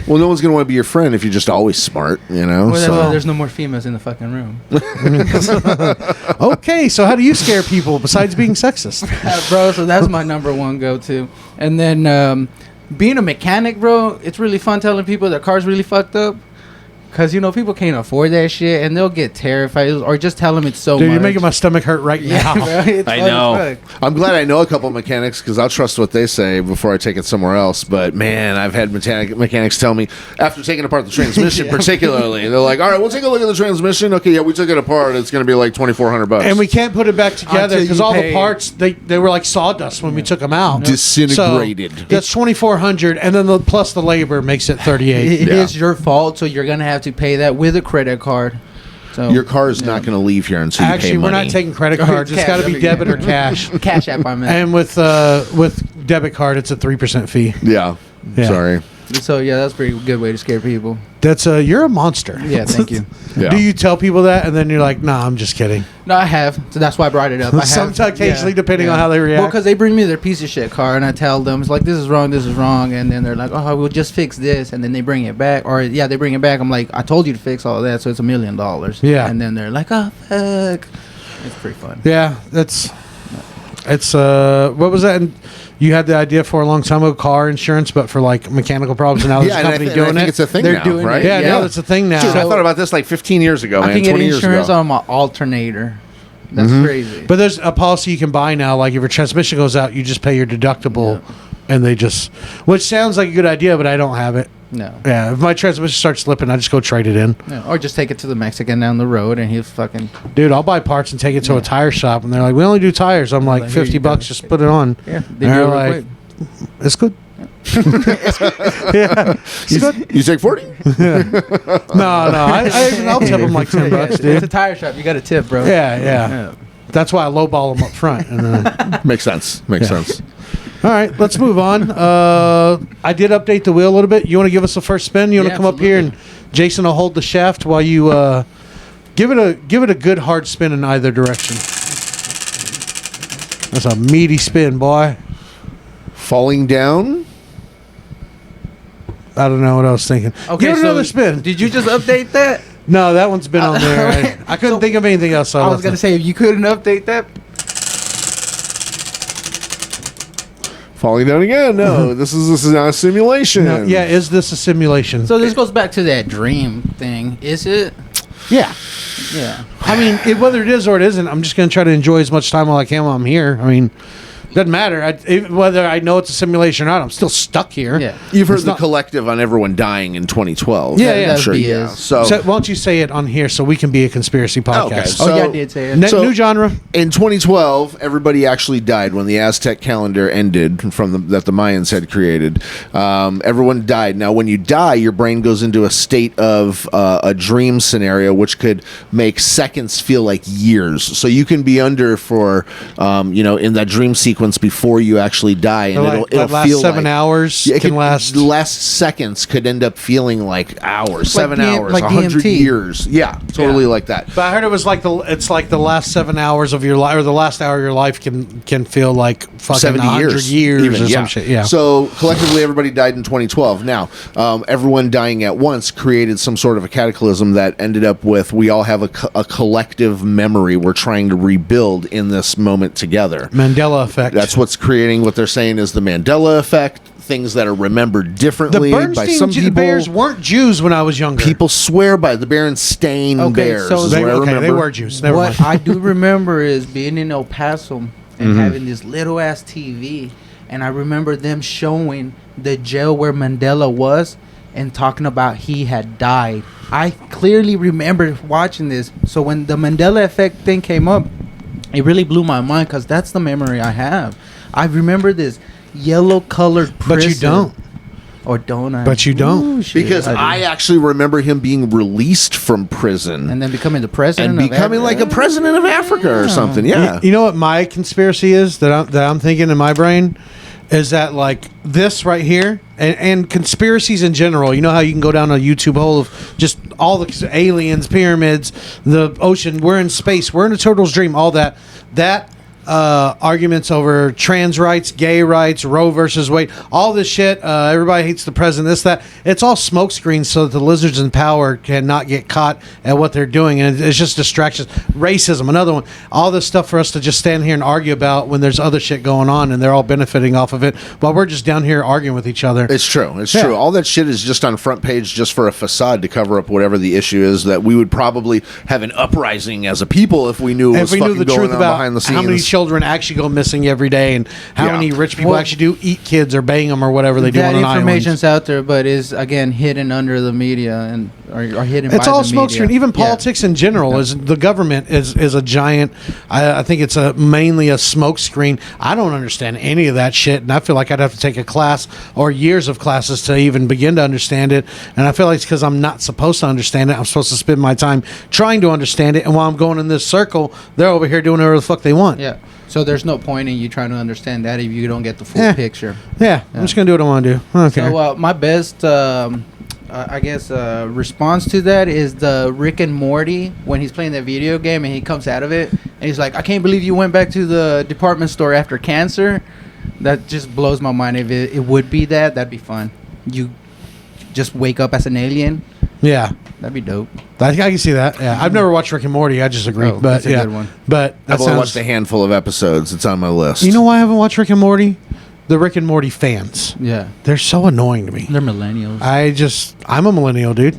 Well, no one's gonna want to be your friend if you're just always smart, you know. Well, that's so. why there's no more females in the fucking room. Okay, so how do you scare people besides being sexist? Bro, so that's my number one go-to. And then being a mechanic, bro, it's really fun telling people their car's really fucked up. Because, people can't afford that shit, and they'll get terrified. Or just tell them it's so Dude, much. you're making my stomach hurt right Yeah, now. bro, it's I fun as know. fuck. I'm glad I know a couple mechanics because I'll trust what they say before I take it somewhere else. But man, I've had mechanics tell me after taking apart the transmission, particularly, they're like, "All right, we'll take a look at the transmission. Okay, yeah, we took it apart. It's going to be like $2,400." And we can't put it back together Until because you all the pay- parts they were like sawdust when we took them out. Disintegrated. So that's $2,400, and then plus the labor makes it $3,800. It Yeah. is your fault, so you're going to have to pay that with a credit card. So Your car is not going to leave here until Actually, you pay we're money. not taking credit cards. It's Cash, got to be yeah. debit or cash. Cash App, I meant. And with debit card, it's a 3% fee. Yeah. Yeah. Sorry. So yeah, that's a pretty good way to scare people. That's you're a monster. Yeah, thank you. Yeah. Do you tell people that and then you're like, nah, I'm just kidding? No, I have. So that's why I brought it up. I have. Sometimes, occasionally, depending on how they react. Well, because they bring me their piece of shit car, and I tell them, it's like, this is wrong, and then they're like, oh, we'll just fix this, and then they bring it back, or, yeah, they bring it back. I'm like, I told you to fix all of that, so it's $1 million. Yeah. And then they're like, oh, fuck. It's pretty fun. Yeah, it's what was that? And you had the idea for a long time ago, car insurance, but for like mechanical problems, and now there's a and company I doing think it. it's a thing They're now, doing right? it, Yeah, yeah. no, it's a thing now. Dude, I thought about this like 15 years ago, I man. can get 20 years insurance ago. on my alternator. That's crazy. But there's a policy you can buy now. Like if your transmission goes out, you just pay your deductible, and they just, which sounds like a good idea, but I don't have it. No. Yeah, if my transmission starts slipping, I just go trade it in. No. Or just take it to the Mexican down the road, and he'll fucking... Dude, I'll buy parts and take it to a tire shop, and they're like, "We only do tires." I'm like, Like, here you go. $50, just put it on. Yeah, And they do they're it real like, quick. "It's good." Yeah, it's good. You take 40? No, I'll tip them like $10, It's dude. a tire shop. You got a tip, bro. Yeah. That's why I lowball them up front. And then, Makes sense. Makes sense. all right, let's move on. I did update the wheel a little bit. You want to give us a first spin? You want to Yeah, come up here and Jason will hold the shaft while you give it a good hard spin in either direction. That's a meaty spin, boy. Falling down? I don't know what I was thinking. Okay, Give it so another spin. Did you just update that? No, that one's been on there. I couldn't think of anything else. So I was gonna say, if you couldn't update that, Falling down again? No, this is not a simulation. No, yeah, is this a simulation? so this goes back to that dream thing. Is it? Yeah. Yeah. I mean, whether it is or it isn't, I'm just going to try to enjoy as much time while I can while I'm here. I mean, doesn't matter. Whether I know it's a simulation or not, I'm still stuck here. Yeah. You've heard It's the not- collective on everyone dying in 2012. Yeah, I'm yeah. sure. That'd be Yeah. it. So, So why don't you say it on here so we can be a conspiracy podcast? Okay, Oh, yeah, I So- did say it. So- New genre. in 2012, everybody actually died when the Aztec calendar ended that the Mayans had created. Everyone died. Now, when you die, your brain goes into a state of a dream scenario, which could make seconds feel like years. So you can be under for, in that dream sequence before you actually die, and it'll last feel 7 like, hours. Yeah, it can could- last. the last seconds could end up feeling like hours, Like 7 DM hours, like 100 DMT. years. Yeah, totally like that. But I heard it was like the last 7 hours of your life, or the last hour of your life can feel like fucking 70 100 years even, or some shit. Yeah. So collectively, everybody died in 2012. Now, everyone dying at once created some sort of a cataclysm that ended up with we all have a collective memory we're trying to rebuild in this moment together. Mandela effect. That's what's creating what they're saying is the Mandela effect. Things that are remembered the differently by Bernstein some people. Bears weren't Jews when I was younger. People swear by the Berenstain Okay, Bears. so is they, what I okay, they remember. were Jews. Never What mind. I do remember is being in El Paso and having this little ass TV, and I remember them showing the jail where Mandela was and talking about he had died. I clearly remember watching this. So when the Mandela effect thing came up, it really blew my mind because that's the memory I have. I remember this yellow colored prison. But you don't. Or don't I? But you don't. Ooh, shit, Because do. I actually remember him being released from prison And then becoming the president and becoming of like a president of Africa or something. Yeah. You know what my conspiracy is that I'm thinking in my brain is that like this right here and conspiracies in general. You know how you can go down a YouTube hole of just all the aliens, pyramids, the ocean. We're in space. We're in a turtle's dream. All that. Arguments over trans rights, gay rights, Roe versus Wade, all this shit. Everybody hates the president. This, that. It's all smoke screens so that the lizards in power cannot get caught at what they're doing, and it's just distractions. Racism, another one. All this stuff for us to just stand here and argue about when there's other shit going on, and they're all benefiting off of it, while we're just down here arguing with each other. It's true. It's Yeah. true. All that shit is just on front page just for a facade to cover up whatever the issue is that we would probably have an uprising as a people if we knew what If was we knew fucking the going truth on about behind the scenes. how many children actually go missing every day, and how Yeah. many rich people Well, actually do eat kids or bang them or whatever they do that on an island. information's out there, but is again hidden under the media and are hidden. It's by all the smokescreen. media. Even Yeah. politics in general is the government is a giant. I think it's mainly a smokescreen. I don't understand any of that shit, and I feel like I'd have to take a class or years of classes to even begin to understand it. And I feel like it's because I'm not supposed to understand it. I'm supposed to spend my time trying to understand it. And while I'm going in this circle, they're over here doing whatever the fuck they want. Yeah. So there's no point in you trying to understand that if you don't get the full picture. Yeah, I'm just gonna do what I want to do. Okay. So my best, I guess, response to that is the Rick and Morty when he's playing that video game and he comes out of it and he's like, "I can't believe you went back to the department store after cancer." That just blows my mind. If it would be that'd be fun. You just wake up as an alien. Yeah. That'd be dope. I can see that. Yeah, I've never watched Rick and Morty. I just agree. Oh, but that's a yeah, good one. But that I've only sounds, watched a handful of episodes. It's on my list. You know why I haven't watched Rick and Morty? The Rick and Morty fans. Yeah. They're so annoying to me. They're millennials. I'm a millennial, dude.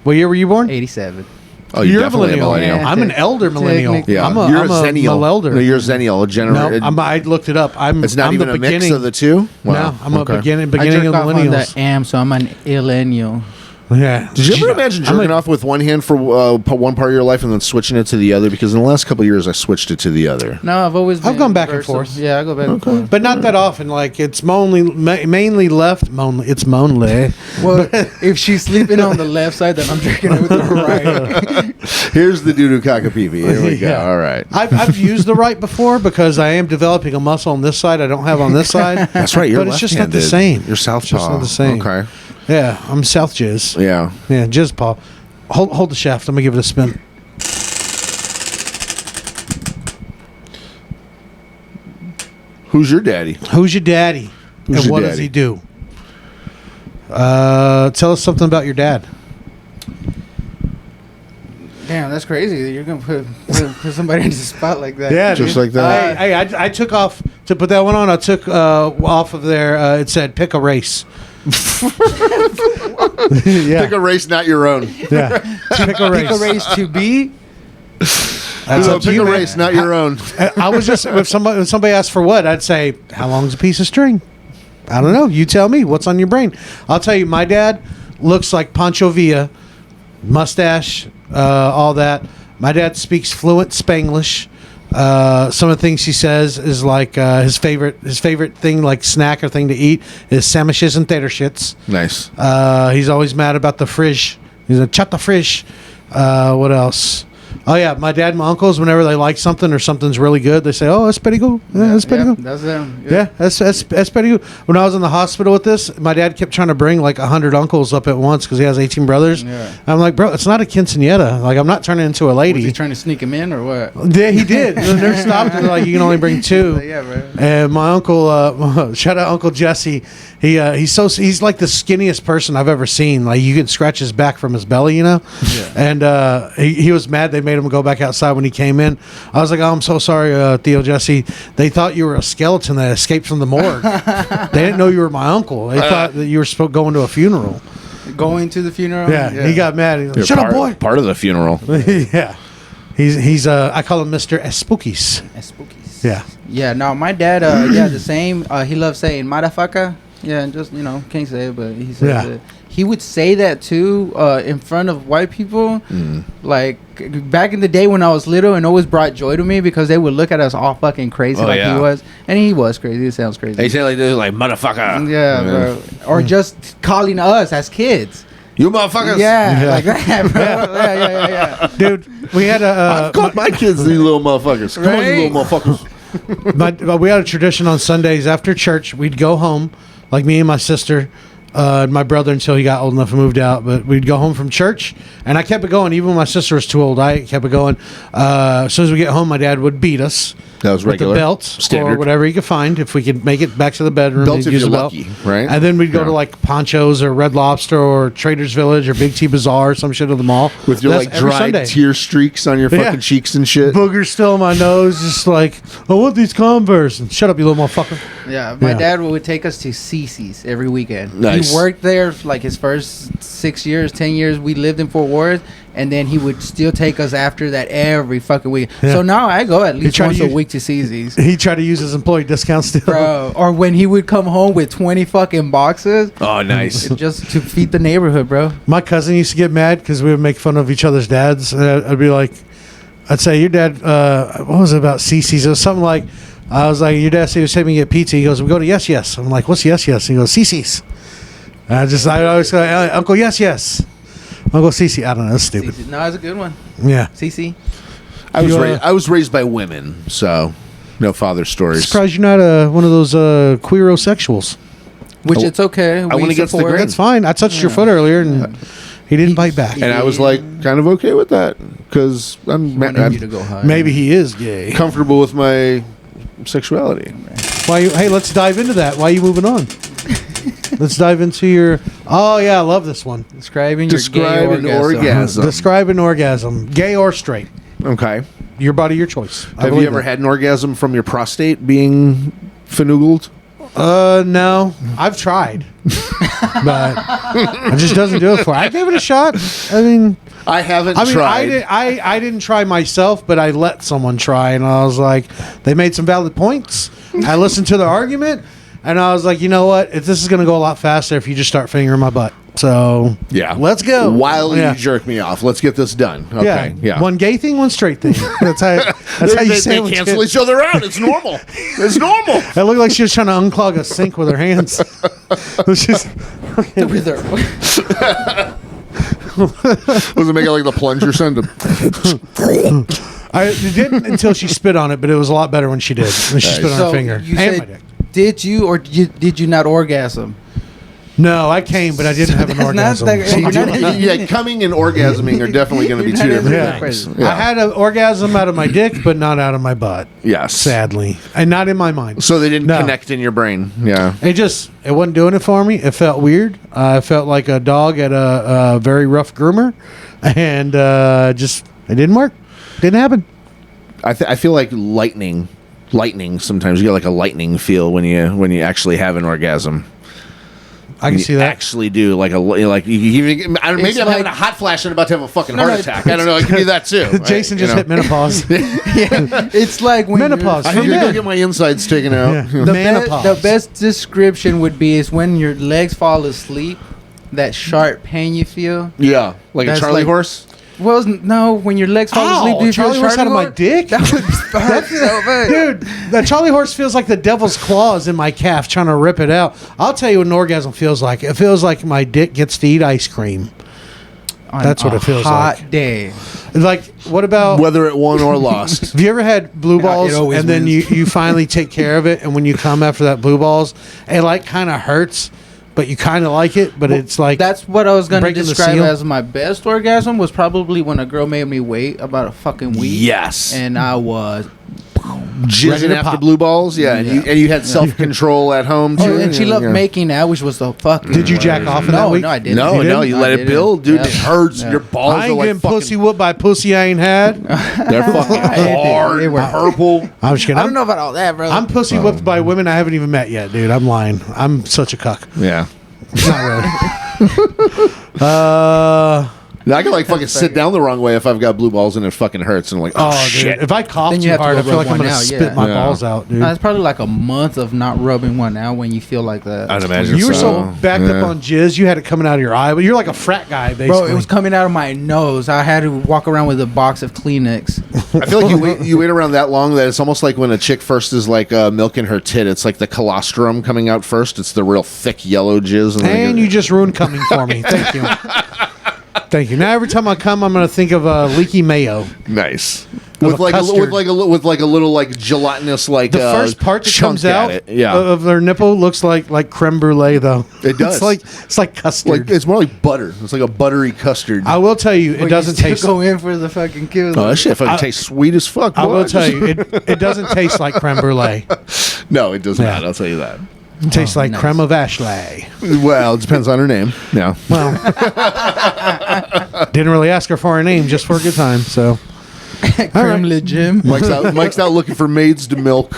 What year were you born? 87. Oh, you're a definitely a millennial. Yeah. I'm an elder millennial. Technically. Yeah, I'm you're a Zennial. elder. No, you're a Zennial. No, I looked it up. It's not I'm even the a mix beginning. of the two. Wow. No, I'm Okay. a beginning I of jerk off on millennials. the am, so I'm an millennial. Yeah. Did you ever imagine jerking off with one hand for one part of your life and then switching it to the other? Because in the last couple of years, I switched it to the other. No, I've always been gone back and versatile. forth. Yeah, I go back and forth. But not that often. Like it's mainly left. It's mainly. Well, if she's sleeping on the left side, then I'm drinking it with the right. Here's the doo-doo cockapee. Here we go. Yeah. All right. I've used the right before because I am developing a muscle on this side I don't have on this side. That's right. You're but it's just not the left-handed. same. You're southpaw. It's just not the same. Okay. Yeah, I'm South Jizz. Yeah. Yeah, Jizz Paw. Hold the shaft. Let me give it a spin. Who's your daddy? Who's your daddy? Who's and your what does daddy? he do? Tell us something about your dad. Damn, that's crazy. That you're gonna put somebody in the spot like that. Yeah, Just dude. like that. I took off to put that one on. I took off of there. It said pick a race. Yeah, Pick a race, not your own. yeah. Pick a race. Pick a race to be. That's up to pick you, a man. race, not your own. I was just if somebody asked for what, I'd say how long's a piece of string. I don't know. You tell me what's on your brain. I'll tell you. My dad looks like Pancho Villa, mustache, all that. My dad speaks fluent Spanglish. Some of the things he says is like his favorite thing, like snack or thing to eat, is sandwiches and tater shits. Nice. He's always mad about the fridge. He's a chat the fridge. What else? Oh yeah, my dad and my uncles, whenever they like something or something's really good, they say, "Oh, that's pretty good. Yeah, that's pretty good." That's them. Yeah, that's pretty good. When I was in the hospital with this, my dad kept trying to bring like 100 uncles up at once because he has 18 brothers. Yeah. I'm like, bro, it's not a quinceañera. Like, I'm not turning into a Was lady. he trying to sneak him in or what? Yeah, he did. The nurse stopped and they're like, you can only bring 2. Yeah, bro. And my uncle, shout out Uncle Jesse. He's like the skinniest person I've ever seen. Like you can scratch his back from his belly, you know. Yeah. And he was mad. They made him go back outside when he came in. I was like, oh, I'm so sorry, Theo Jesse. They thought you were a skeleton that escaped from the morgue. They didn't know you were my uncle. They thought that you were supposed going to a funeral. Going to the funeral. Yeah, he got mad. He was like, You're shut up, boy. Part of the funeral. Yeah, he's I call him Mr. Espookies. Spookies. Yeah. Yeah. No, my dad. Yeah, the same. He loves saying "motherfucker." Yeah, and just can't say it, but he says Yeah. it. He would say that too in front of white people. Like back in the day when I was little, and always brought joy to me because they would look at us all fucking crazy Oh, yeah. he was, and he was crazy. It sounds crazy. They say like this, like motherfucker. Yeah, bro. Or just calling us as kids. You motherfuckers. Yeah, Yeah. like that, bro. Yeah. Dude, we had I've called my kids these little motherfuckers. Come on, you Right? little motherfuckers. we had a tradition on Sundays after church. We'd go home, like me and my sister, and my brother until he got old enough and moved out. But we'd go home from church, and I kept it going. Even when my sister was too old, I kept it going. As soon as we get home, my dad would beat us. That was With regular. the belt Standard. or whatever he could find. If we could make it back to the bedroom, Belts he'd if use you're a belt. lucky, right? And then we'd go Yeah. to like Poncho's or Red Lobster or Trader's Village or Big T Bazaar or some shit at the mall. With your That's like every dried Sunday. tear streaks on your Yeah. fucking cheeks and shit. Boogers still in my nose, just like, I want these Converse. And shut up, you little motherfucker. Yeah, my Yeah. dad would take us to CC's every weekend. Nice. He worked there for like his first 6 years, 10 years. We lived in Fort Worth, and then he would still take us after that every fucking week. Yeah. So now I go at least tried to once a use- week to CZ's. He tried to use his employee discount still. Bro, or when he would come home with 20 fucking boxes Oh, nice. just to feed the neighborhood, bro. My cousin used to get mad because we would make fun of each other's dads. And I'd be like, I'd say, your dad, what was it about CC's? It was something like, I was like, your dad said he was taking me to get pizza. He goes, we go to Yes Yes. I'm like, what's Yes Yes? He goes, CC's. And I always go, Uncle Yes Yes. Uncle CC. I don't know. That's stupid. CC. No, it's a good one. Yeah. CC. I was raised by women, so no father stories. Surprised you're not one of those queerosexuals. Which I- it's okay. I went against the support. grain. That's fine. I touched your foot earlier and he didn't bite back. And I was like, kind of okay with that because Wanted you to go high. Maybe he is gay. comfortable with my sexuality. Hey, let's dive into that. Why are you moving on? Let's dive into your. Oh yeah, I love this one. Describing Describe your an gay orgasm. orgasm. Describe an orgasm, gay or straight. Okay. Your body, your choice. I Have you believe ever that. had an orgasm from your prostate being finoogled? No, I've tried, but it just doesn't do it for. I gave it a shot. I mean, I haven't I tried. didn't try myself, but I let someone try, and I was like, they made some valid points. I listened to the argument, and I was like, you know what? This is going to go a lot faster if you just start fingering my butt. So Yeah. let's go. While Yeah. you jerk me off, let's get this done. Okay. Yeah. One gay thing, one straight thing. That's how you they sandwich cancel it. each other out. It's normal. It's normal. It looked like she was trying to unclog a sink with her hands. It was just, With her- Was it making like the plunger sound? it didn't until she spit on it, but it was a lot better when she did. When she spit on her So, finger. you And my said- dick. Did you or did you not orgasm? No, I came, but I didn't have an That's not orgasm. the- Yeah, coming and orgasming are definitely going to be You're two not different into things. it. Yeah. I had an orgasm out of my dick, but not out of my butt. Yes. Sadly, and not in my mind. So they didn't No. connect in your brain. Yeah. It wasn't doing it for me. It felt weird. I felt like a dog at a very rough groomer, and it didn't work. Didn't happen. I feel like lightning. Sometimes you get like a lightning feel when you actually have an orgasm. I can You see that. actually do like maybe I'm It's having like- a hot flash and about to have a fucking No, heart no, attack. I don't know. It could be that too. Jason right? just You hit know? menopause. It's like when Menopause. I For need to go men. get my insides taken out. Yeah. The, Menopause. the best description would be is when your legs fall asleep, that sharp pain you feel. Yeah, like a That's Charlie like- horse. Well, no, when your legs fall Ow, asleep, do you feel Charlie horse out of my horse? dick? That would hurt so bad. Dude, that Charlie horse feels like the devil's claws in my calf trying to rip it out. I'll tell you what an orgasm feels like. It feels like my dick gets to eat ice cream. On That's what a it feels hot like. day. Like, what about... Whether it won or lost. Have you ever had blue balls it always and then wins. you finally take care of it, and when you come after that blue balls, it like kind of hurts, but you kind of like it, but it's like... That's what I was going to breaking the describe seal? as my best orgasm was probably when a girl made me wait about a fucking week. Yes. And I was... Ready Jizzing to after pop. blue balls. Yeah, and you had self control at home too. Oh, and she loved Yeah. making out, which was the fucking... Did you jack off in that No, week? no, I didn't. No, You no, didn't? you I let it didn't. build, dude. Yeah. It hurts. Yeah. Your balls I are ain't like getting fucking. pussy whooped by pussy I ain't had. They're fucking hard. They were purple. I'm just kidding. I don't know about all that, bro. I'm pussy whipped by women I haven't even met yet, dude. I'm lying. I'm such a cuck. Yeah. Not really. I can like fucking sit down the wrong way if I've got blue balls and it fucking hurts and I'm like, oh, Oh, shit. dude. If I cough Then too you have to hard, go I feel like rub I'm one going to out, spit yeah. my Yeah. balls out, dude. It's probably like a month of not rubbing one out when you feel like that. I'd imagine You were so backed Yeah. up on jizz, you had it coming out of your eye, but you're like a frat guy, basically. Bro, it was coming out of my nose. I had to walk around with a box of Kleenex. I feel like you wait around that long that it's almost like when a chick first is like milking her tit. It's like the colostrum coming out first. It's the real thick yellow jizz. And you just ruined coming for me. Thank you. Thank you. Now every time I come, I'm going to think of leaky mayo. nice a with like custard. with like a little like gelatinous like The first part that chunk comes at out it. Yeah, of their nipple looks like creme brulee, though. It does. It's like custard. like it's more like butter. It's like a buttery custard. I will tell you, it doesn't taste. Go in for the fucking kill. Oh, that shit fucking tastes sweet as fuck. I boy. will tell you, it doesn't taste like creme brulee. No, it does Yeah. not. I'll tell you that. It tastes like nice. creme of Ashley. Well, it depends on her name. Yeah. Well, didn't really ask her for her name, just for a good time. So Kremlin Jim. Mike's out looking for maids to milk.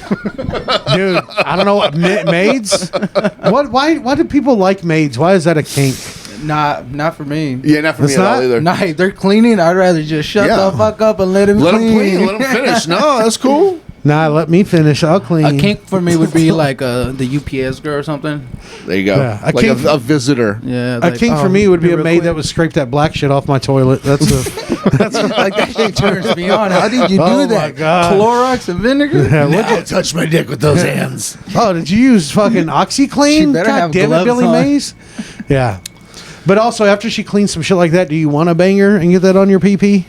dude, I don't know what maids. What? Why do people like maids? Why is that a kink? Not for me. Yeah, not for me It's at all not? either. Nah, if they're cleaning, I'd rather just shut Yeah. the fuck up and let him Let them clean. clean. Let them finish. No, that's cool. Nah, let me finish. I'll clean. A kink for me would be like the UPS girl or something. There you go. Yeah, a like king- a visitor. Yeah, A king for me would be a real maid quick. that would scrape that black shit off my toilet. That's a. Like that shit turns me on. How did you do Oh, my that? God. Clorox and vinegar? Yeah, what'd you- touch my dick with those hands. Oh, did you use fucking OxyClean? She better God have damn it, gloves Billy on. Mays. Yeah. But also, after she cleans some shit like that, do you want to bang her and get that on your pee?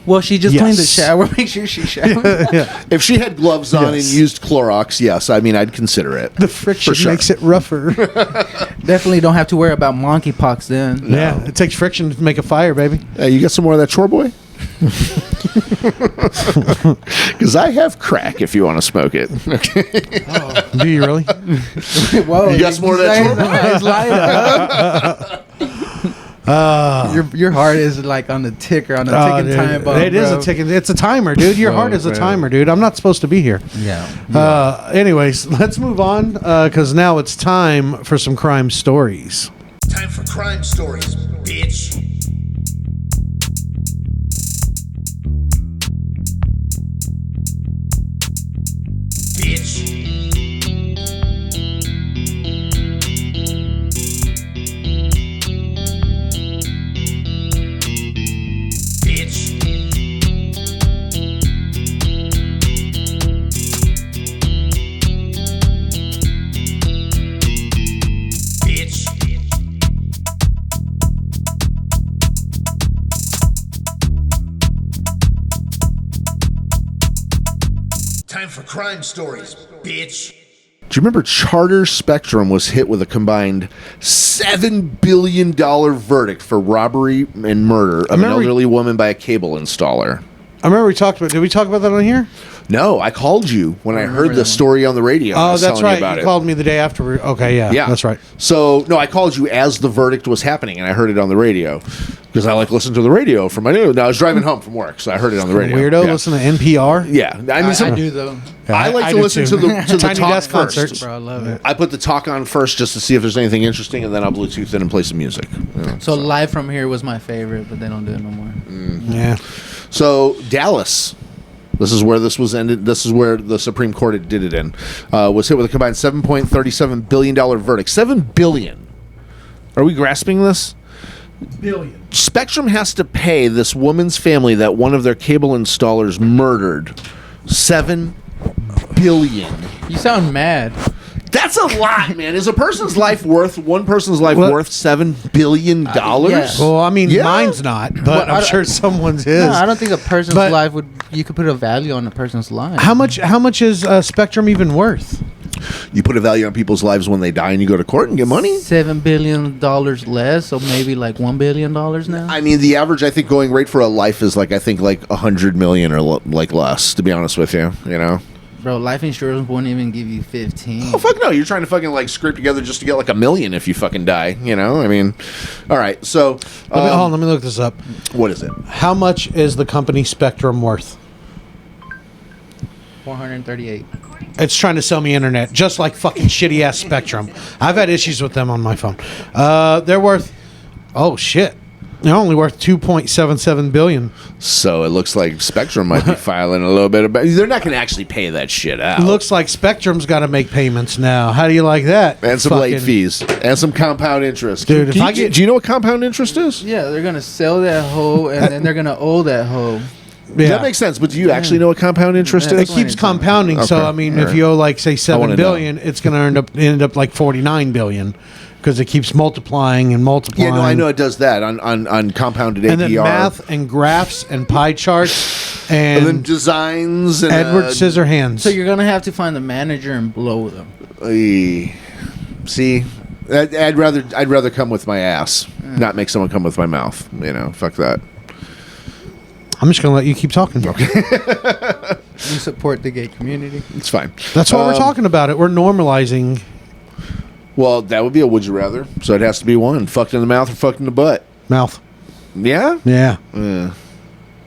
Well, she just Yes. cleaned the shower. Make sure she showered. Yeah. If she had gloves on Yes. and used Clorox, yes, I mean, I'd consider it. The friction For sure. makes it rougher. Definitely don't have to worry about monkeypox then. Yeah, it takes friction to make a fire, baby. Hey, you got some more of that chore boy? Because I have crack if you want to smoke it. Do you really? Whoa, You got some more of that chore Your heart is like on the ticker, on the Oh, ticking dude. time bomb. It is a ticking. It's a timer, dude. Your heart is a timer, dude. I'm not supposed to be here. Yeah. Anyways, let's move on because now it's time for some crime stories. Time for crime stories, bitch. Bitch. Bitch. Bitch. Time for crime stories, bitch. Do you remember Charter Spectrum was hit with a combined $7 billion verdict for robbery and murder of an remember- elderly woman by a cable installer? I remember we talked about. Did we talk about that on here? No, I called you when I heard the story on the radio. I Oh, was that's telling right. You about You it. called me the day after. Okay, yeah, Yeah, that's right. So no, I called you as the verdict was happening, and I heard it on the radio because I like listen to the radio from my new. I was driving home from work, so I heard it on the radio. Weirdo, Yeah. listen to NPR. Yeah, I mean, I do though. Yeah, I like to do listen too. to the Tiny talk Desk first. concerts. Bro, I love it. I put the talk on first just to see if there's anything interesting, and then I'll Bluetooth in and play some music. You know, So live from here was my favorite, but they don't do it no more. Yeah. So Dallas, this is where this was ended. This is where the Supreme Court did it in. Was hit with a combined $7.37 billion verdict. $7 billion. Are we grasping this? Billion. Spectrum has to pay this woman's family that one of their cable installers murdered $7 billion. You sound mad. That's a lot, man. Is a person's life worth one person's life Well- worth $7 billion? yeah. Well, I mean, Yeah. mine's not, but Well, I I'm don't- sure someone's is. No, I don't think a person's But- life would. You could put a value on a person's life. How much? How much is Spectrum even worth? You put a value on people's lives when they die and you go to court and get money? $7 billion less, so maybe like $1 billion now. I mean, the average, I think, going rate for a life is like, I think, like 100 million or like less, to be honest with you, you know? Bro, life insurance won't even give you 15. Oh, fuck no. You're trying to fucking, like, scrape together just to get, like, $1 million if you fucking die, you know? I mean, all right. So, Hold on, let me look this up. what is it? How much is the company Spectrum worth? 438. It's trying to sell me internet, just like fucking shitty ass Spectrum. I've had issues with them on my phone. They're worth. Oh shit. They're only worth $2.77 billion. So it looks like Spectrum might be filing a little bit about. They're not going to actually pay that shit out. Looks like Spectrum's got to make payments now. How do you like that? And some late Fucking- fees. And some compound interest. Dude, if do, I you, get- do you know what compound interest is? Yeah, they're going to sell that hoe and then they're going to owe that hoe. Yeah. That makes sense, but do you actually know what compound interest Yeah. It is? keeps compounding. So Okay. I mean, All if right. you owe like say wanna $7 billion, it's going to end up like $49 billion because it keeps multiplying and multiplying. Yeah, no, I know it does that on compounded And then APR. math and graphs and pie charts And then and designs and Edward Scissorhands. So you're going to have to find the manager and blow them. See, I'd rather come with my ass, not make someone come with my mouth. You know, fuck that. I'm just going to let you keep talking. Okay. You support the gay community. It's fine. That's why we're talking about it. We're normalizing. Well, that would be a would you rather. So it has to be one: fucked in the mouth or fucked in the butt. Mouth. Yeah. Yeah.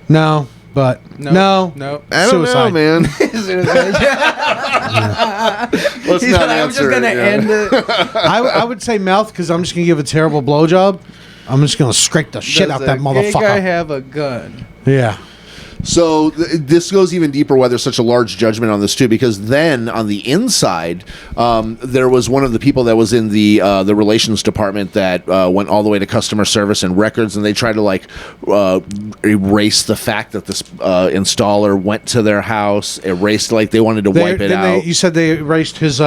No. but No. I don't know, man. Let's He's not like, I'm answer just gonna it, yeah. end it. I would say mouth because I'm just gonna give a terrible blowjob. I'm just gonna scrape the shit out Does that a gay guy motherfucker. have a gun? Yeah. So this goes even deeper why there's such a large judgment on this too, because then on the inside, there was one of the people that was in the relations department that went all the way to customer service and records, and they tried to like erase the fact that this installer went to their house, erased, like they wanted to wipe it out. You said they erased his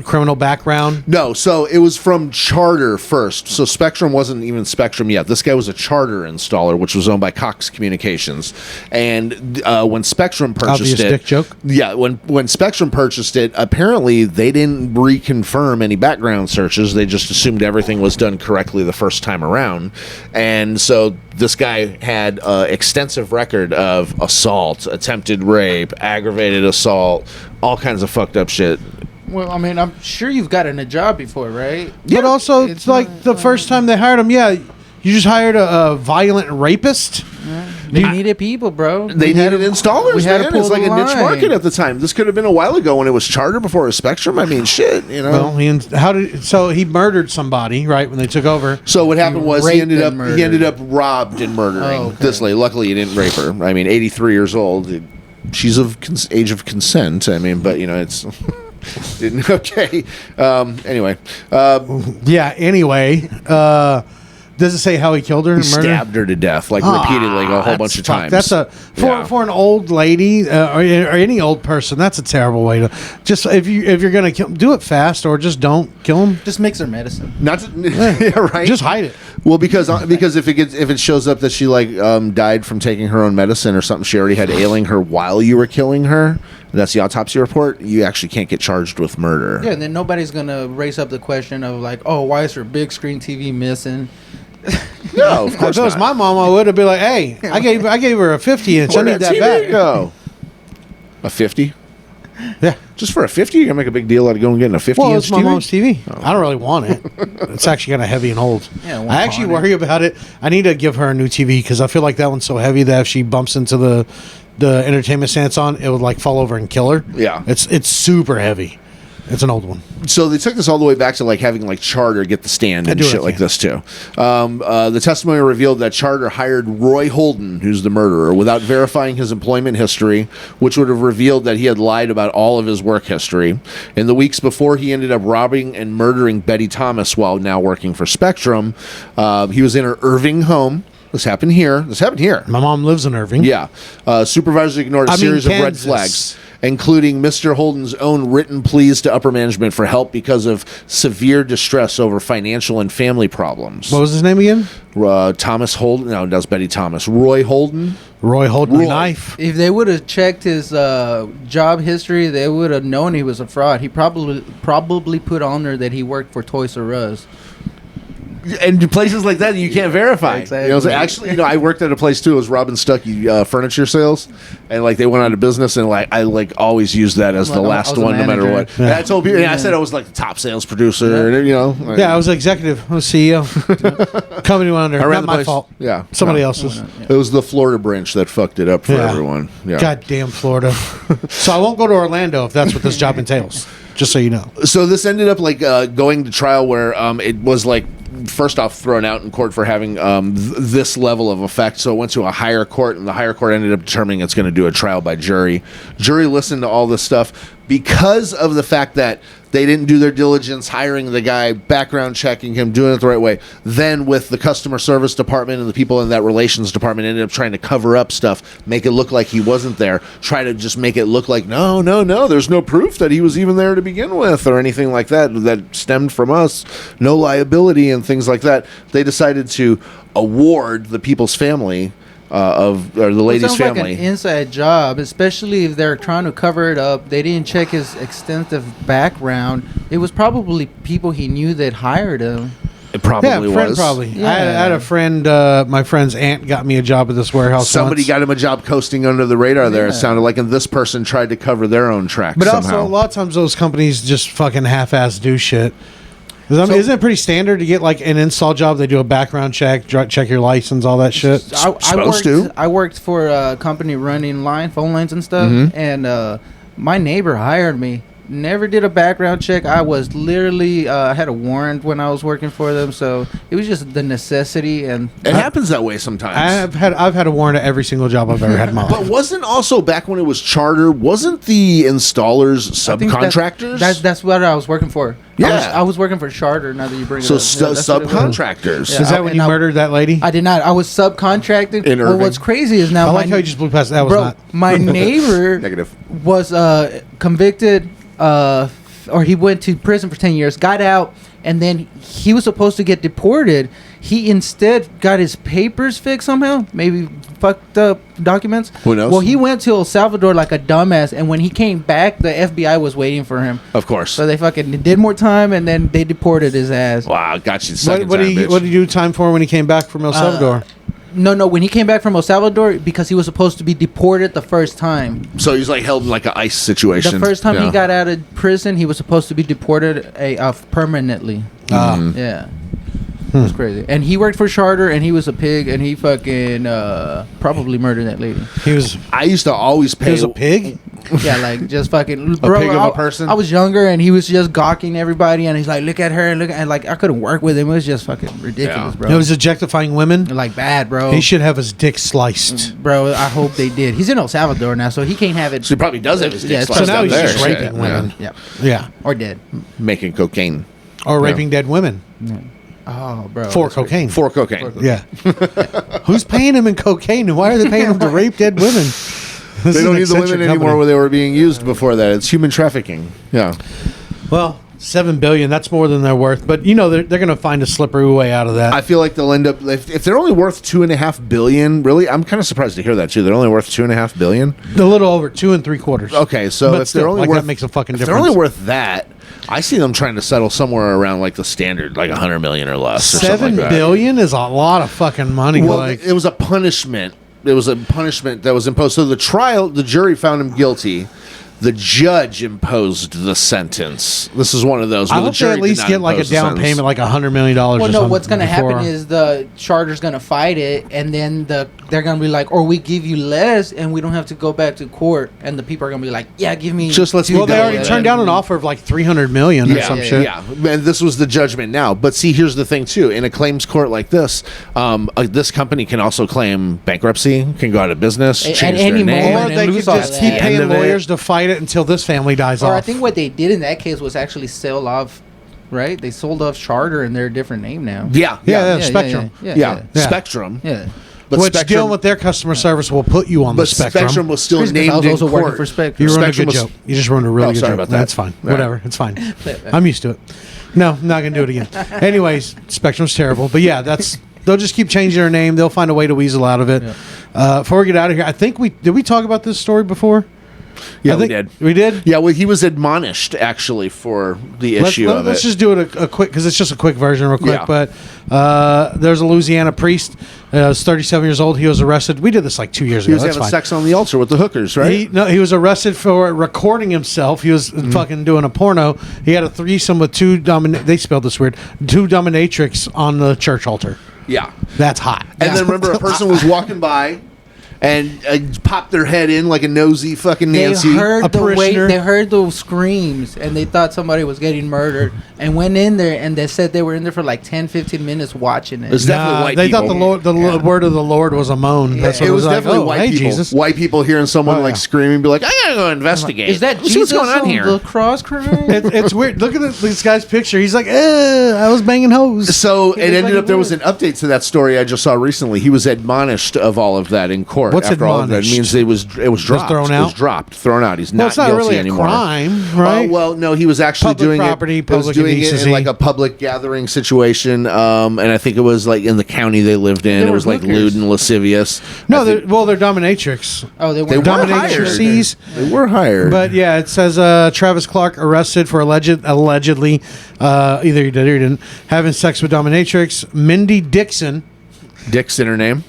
criminal background. No, so it was from Charter first. So Spectrum wasn't even Spectrum yet. This guy was a Charter installer, which was owned by Cox Communications. And when Spectrum purchased Obvious it, dick joke. Yeah, when Spectrum purchased it, apparently they didn't reconfirm any background searches. They just assumed everything was done correctly the first time around. And so this guy had extensive record of assault, attempted rape, aggravated assault, all kinds of fucked up shit. Well, I mean, I'm sure you've gotten a job before, right? But also, It's like not- the first time they hired him, you just hired a violent rapist. They needed people, bro. They We had needed to- installers, we had to man. pull It's like the a niche line. market at the time. This could have been a while ago when it was Charter before it was Spectrum. I mean, shit, you know. Well, he murdered somebody, right, when they took over. So what happened was raped he ended and up robbed and murdering Oh, okay. this lady. Luckily, he didn't rape her. I mean, 83 years old. She's of age of consent. I mean, but you know, it's didn't okay. Anyway, Anyway, does it say how he killed her? he and murdered her? stabbed her to death, like repeatedly, a whole That's bunch of fuck- times. That's for an old lady or any old person. That's a terrible way to just if you're gonna kill, do it fast or just don't kill him. Just mix her medicine. not to, yeah, right. Just hide it. Well, because if it shows up that she died from taking her own medicine or something she already had ailing her while you were killing her, that's the autopsy report. You actually can't get charged with murder. Yeah, and then nobody's gonna raise up the question of like, oh, why is her big screen TV missing? No, of If course it was not. my mom, I would have been like, "Hey, I gave her a 50-inch. I Where'd need that TV back." go? A 50? Yeah. Just for a 50? You're gonna make a big deal out of going and getting a 50 Well, inch it's my TV? mom's TV. I don't really want it. It's actually kind of heavy and old. Yeah, it won't I actually harm it. worry about it. I need to give her a new TV because I feel like that one's so heavy that if she bumps into the entertainment stand it's on, it would like fall over and kill her. Yeah. It's super heavy. It's an old one. So they took this all the way back to like having like Charter get the stand and do what shit I like can. this too. The testimony revealed that Charter hired Roy Holden, who's the murderer, without verifying his employment history, which would have revealed that he had lied about all of his work history. In the weeks before he ended up robbing and murdering Betty Thomas while now working for Spectrum, he was in her Irving home. This happened here. My mom lives in Irving. Yeah. Supervisor ignored a series of red Kansas. flags, including Mr. Holden's own written pleas to upper management for help because of severe distress over financial and family problems. What was his name again? Thomas Holden. No, that was Betty Thomas. Roy Holden. Roy Holden Roy. Knife. If they would have checked his job history, they would have known he was a fraud. He probably put on there that he worked for Toys R Us. And places like that you can't verify. Exactly. You know, so actually, I worked at a place too. It was Robin Stuckey Furniture Sales, and like they went out of business, and like I like always used that as the Like, I last was a one, no matter manager. what. And I told people, I said I was like the top sales producer. And, like, Yeah, I was executive. I was CEO. Company went under. I ran Not the my place. fault. Yeah, Somebody no. else's. It was the Florida branch that fucked it up for Yeah. everyone. Yeah. Goddamn Florida. So I won't go to Orlando if that's what this job entails. Just so you know. So this ended up like going to trial where it was like first off thrown out in court for having this level of effect. So it went to a higher court, and the higher court ended up determining it's going to do a trial by jury. Jury listened to all this stuff because of the fact that they didn't do their diligence hiring the guy, background checking him, doing it the right way. Then with the customer service department and the people in that relations department ended up trying to cover up stuff, make it look like he wasn't there, try to just make it look like, no, there's no proof that he was even there to begin with or anything like that stemmed from us, no liability and things like that. They decided to award the people's family or the lady's Sounds family. like an inside job, especially if they're trying to cover it up. They didn't check his extensive background. It was probably people he knew that hired him. It probably friend was. probably. Yeah. I had a friend, my friend's aunt got me a job at this warehouse. Somebody once. got him a job coasting under the radar there. It Yeah. sounded like, and this person tried to cover their own tracks But somehow. also, a lot of times those companies just fucking half-ass do shit. Isn't it pretty standard to get like an install job? They do a background check, check your license, all that shit. I worked for a company running phone lines and stuff, and my neighbor hired me. Never did a background check. I was literally I had a warrant when I was working for them, so it was just the necessity. And it happens that way sometimes. I've had a warrant at every single job I've ever had in my life. But wasn't also back when it was charter? Wasn't the installers subcontractors? That's what I was working for. Yeah, I was working for charter. Now that you bring it so up, subcontractors. Is that when you murdered that lady? I did not. I was subcontracted. In Irving. Well, what's crazy is now I like how you just blew past that. Was bro, not my neighbor Negative. was convicted. Or he went to prison for 10 years, got out, and then he was supposed to get deported. He instead got his papers fixed somehow, maybe fucked up documents. Who knows? Well, he went to El Salvador like a dumbass, and when he came back, the FBI was waiting for him. Of course. So they fucking did more time, and then they deported his ass. Wow, got you. what did he do time for when he came back from El Salvador? No, when he came back from El Salvador, because he was supposed to be deported the first time. So he's like held in like an ICE situation. The first time he got out of prison, he was supposed to be deported permanently. Yeah. It was crazy. And he worked for Charter, and he was a pig, and he fucking probably murdered that lady. I used to always pay. He was a pig? Yeah, like just fucking a pig of a person. I was younger, and he was just gawking everybody, and he's like, "Look at her, and like I couldn't work with him. It was just fucking ridiculous, bro. He was objectifying women. Like bad, bro. He should have his dick sliced, bro. I hope they did. He's in El Salvador now, so he can't have it. So he probably does have his dick Yeah, sliced. So now out he's there. just raping women. Yeah, or dead. Making cocaine. Or raping dead women. Oh, bro. For cocaine. For cocaine. Yeah. Who's paying him in cocaine? And why are they paying him to rape dead women? They don't need the women anymore where they were being used before that. It's human trafficking. Yeah. Well, $7 billion, that's more than they're worth. But, you know, they're going to find a slippery way out of that. I feel like they'll end up, if they're only worth $2.5 billion, really, I'm kind of surprised to hear that, too. They're only worth $2.5 billion? A little over, 2 3/4. Okay, so but if still, they're only like worth, that makes a fucking if difference. they're only worth that, I see them trying to settle somewhere around like the standard, like $100 million or less. Or something like $7 billion is a lot of fucking money. Well, like, it was a punishment. It was a punishment that was imposed. So the jury found him guilty. The judge imposed the sentence. This is one of those. I Where hope they at least get like a down payment, like $100 million. Well, no, what's going to happen is the charter's going to fight it, and then they're going to be like, or we give you less, and we don't have to go back to court. And the people are going to be like, yeah, give me. Just let's. Well, they already turned down an offer of like $300 million or some shit. Yeah, and this was the judgment now. But see, here's the thing too. In a claims court like this, this company can also claim bankruptcy, can go out of business, change their name. Or they could just keep paying lawyers to fight it until this family dies off. Or I think what they did in that case was actually sell off, right? They sold off Charter and they're a different name now. Yeah, Spectrum. Yeah, Spectrum. Yeah. But which dealing with their customer service will put you on the spectrum. Spectrum was still Chris, named I was in also court. working for Spectrum. You ruined a good joke. You just ruined a really good sorry joke. about that. That's fine. Right. Whatever. It's fine. I'm used to it. No, I'm not going to do it again. Anyways, Spectrum's terrible. But yeah, they'll just keep changing their name. They'll find a way to weasel out of it. Yeah. Before we get out of here, I think did we talk about this story before? Yeah, we did. We did? Yeah, well, he was admonished, actually, for the issue of it. Let's just do it a quick, because it's just a quick version real quick. Yeah. But there's a Louisiana priest, was 37 years old. He was arrested. We did this like 2 years ago. He was having sex on the altar with the hookers, right? He was arrested for recording himself. He was fucking doing a porno. He had a threesome with they spelled this weird, two dominatrix on the church altar. Yeah. That's hot. And then remember, a person was walking by and popped their head in like a nosy fucking Nancy. They heard the screams, and they thought somebody was getting murdered, and went in there, and they said they were in there for like 10-15 minutes watching it. It's definitely white they people. thought the word of the Lord was a moan. Yeah. That's what it was like. definitely white people. Jesus. White people hearing someone like screaming, be like, "I gotta go investigate." Is that Let's Jesus see what's going on here? The cross crying? It's weird. Look at this guy's picture. He's like, I was banging hoes. So it ended up there was an update to that story I just saw recently. He was admonished of all of that in court. What's after all of that, it means it was dropped. Thrown out. It was dropped, thrown out. He's not it's not guilty really anymore. A crime, right? Well, no, he was actually Public doing property, it. He was public doing it in indecency. like a public gathering situation, and I think it was like in the county they lived in. They It were was like hookers. lewd and lascivious. No, they're dominatrix. Oh, they They were were Dominatrixes. They were hired, But yeah, it says Travis Clark arrested for allegedly, either he did or he didn't, having sex with dominatrix Mindy Dixon. Dixon her name.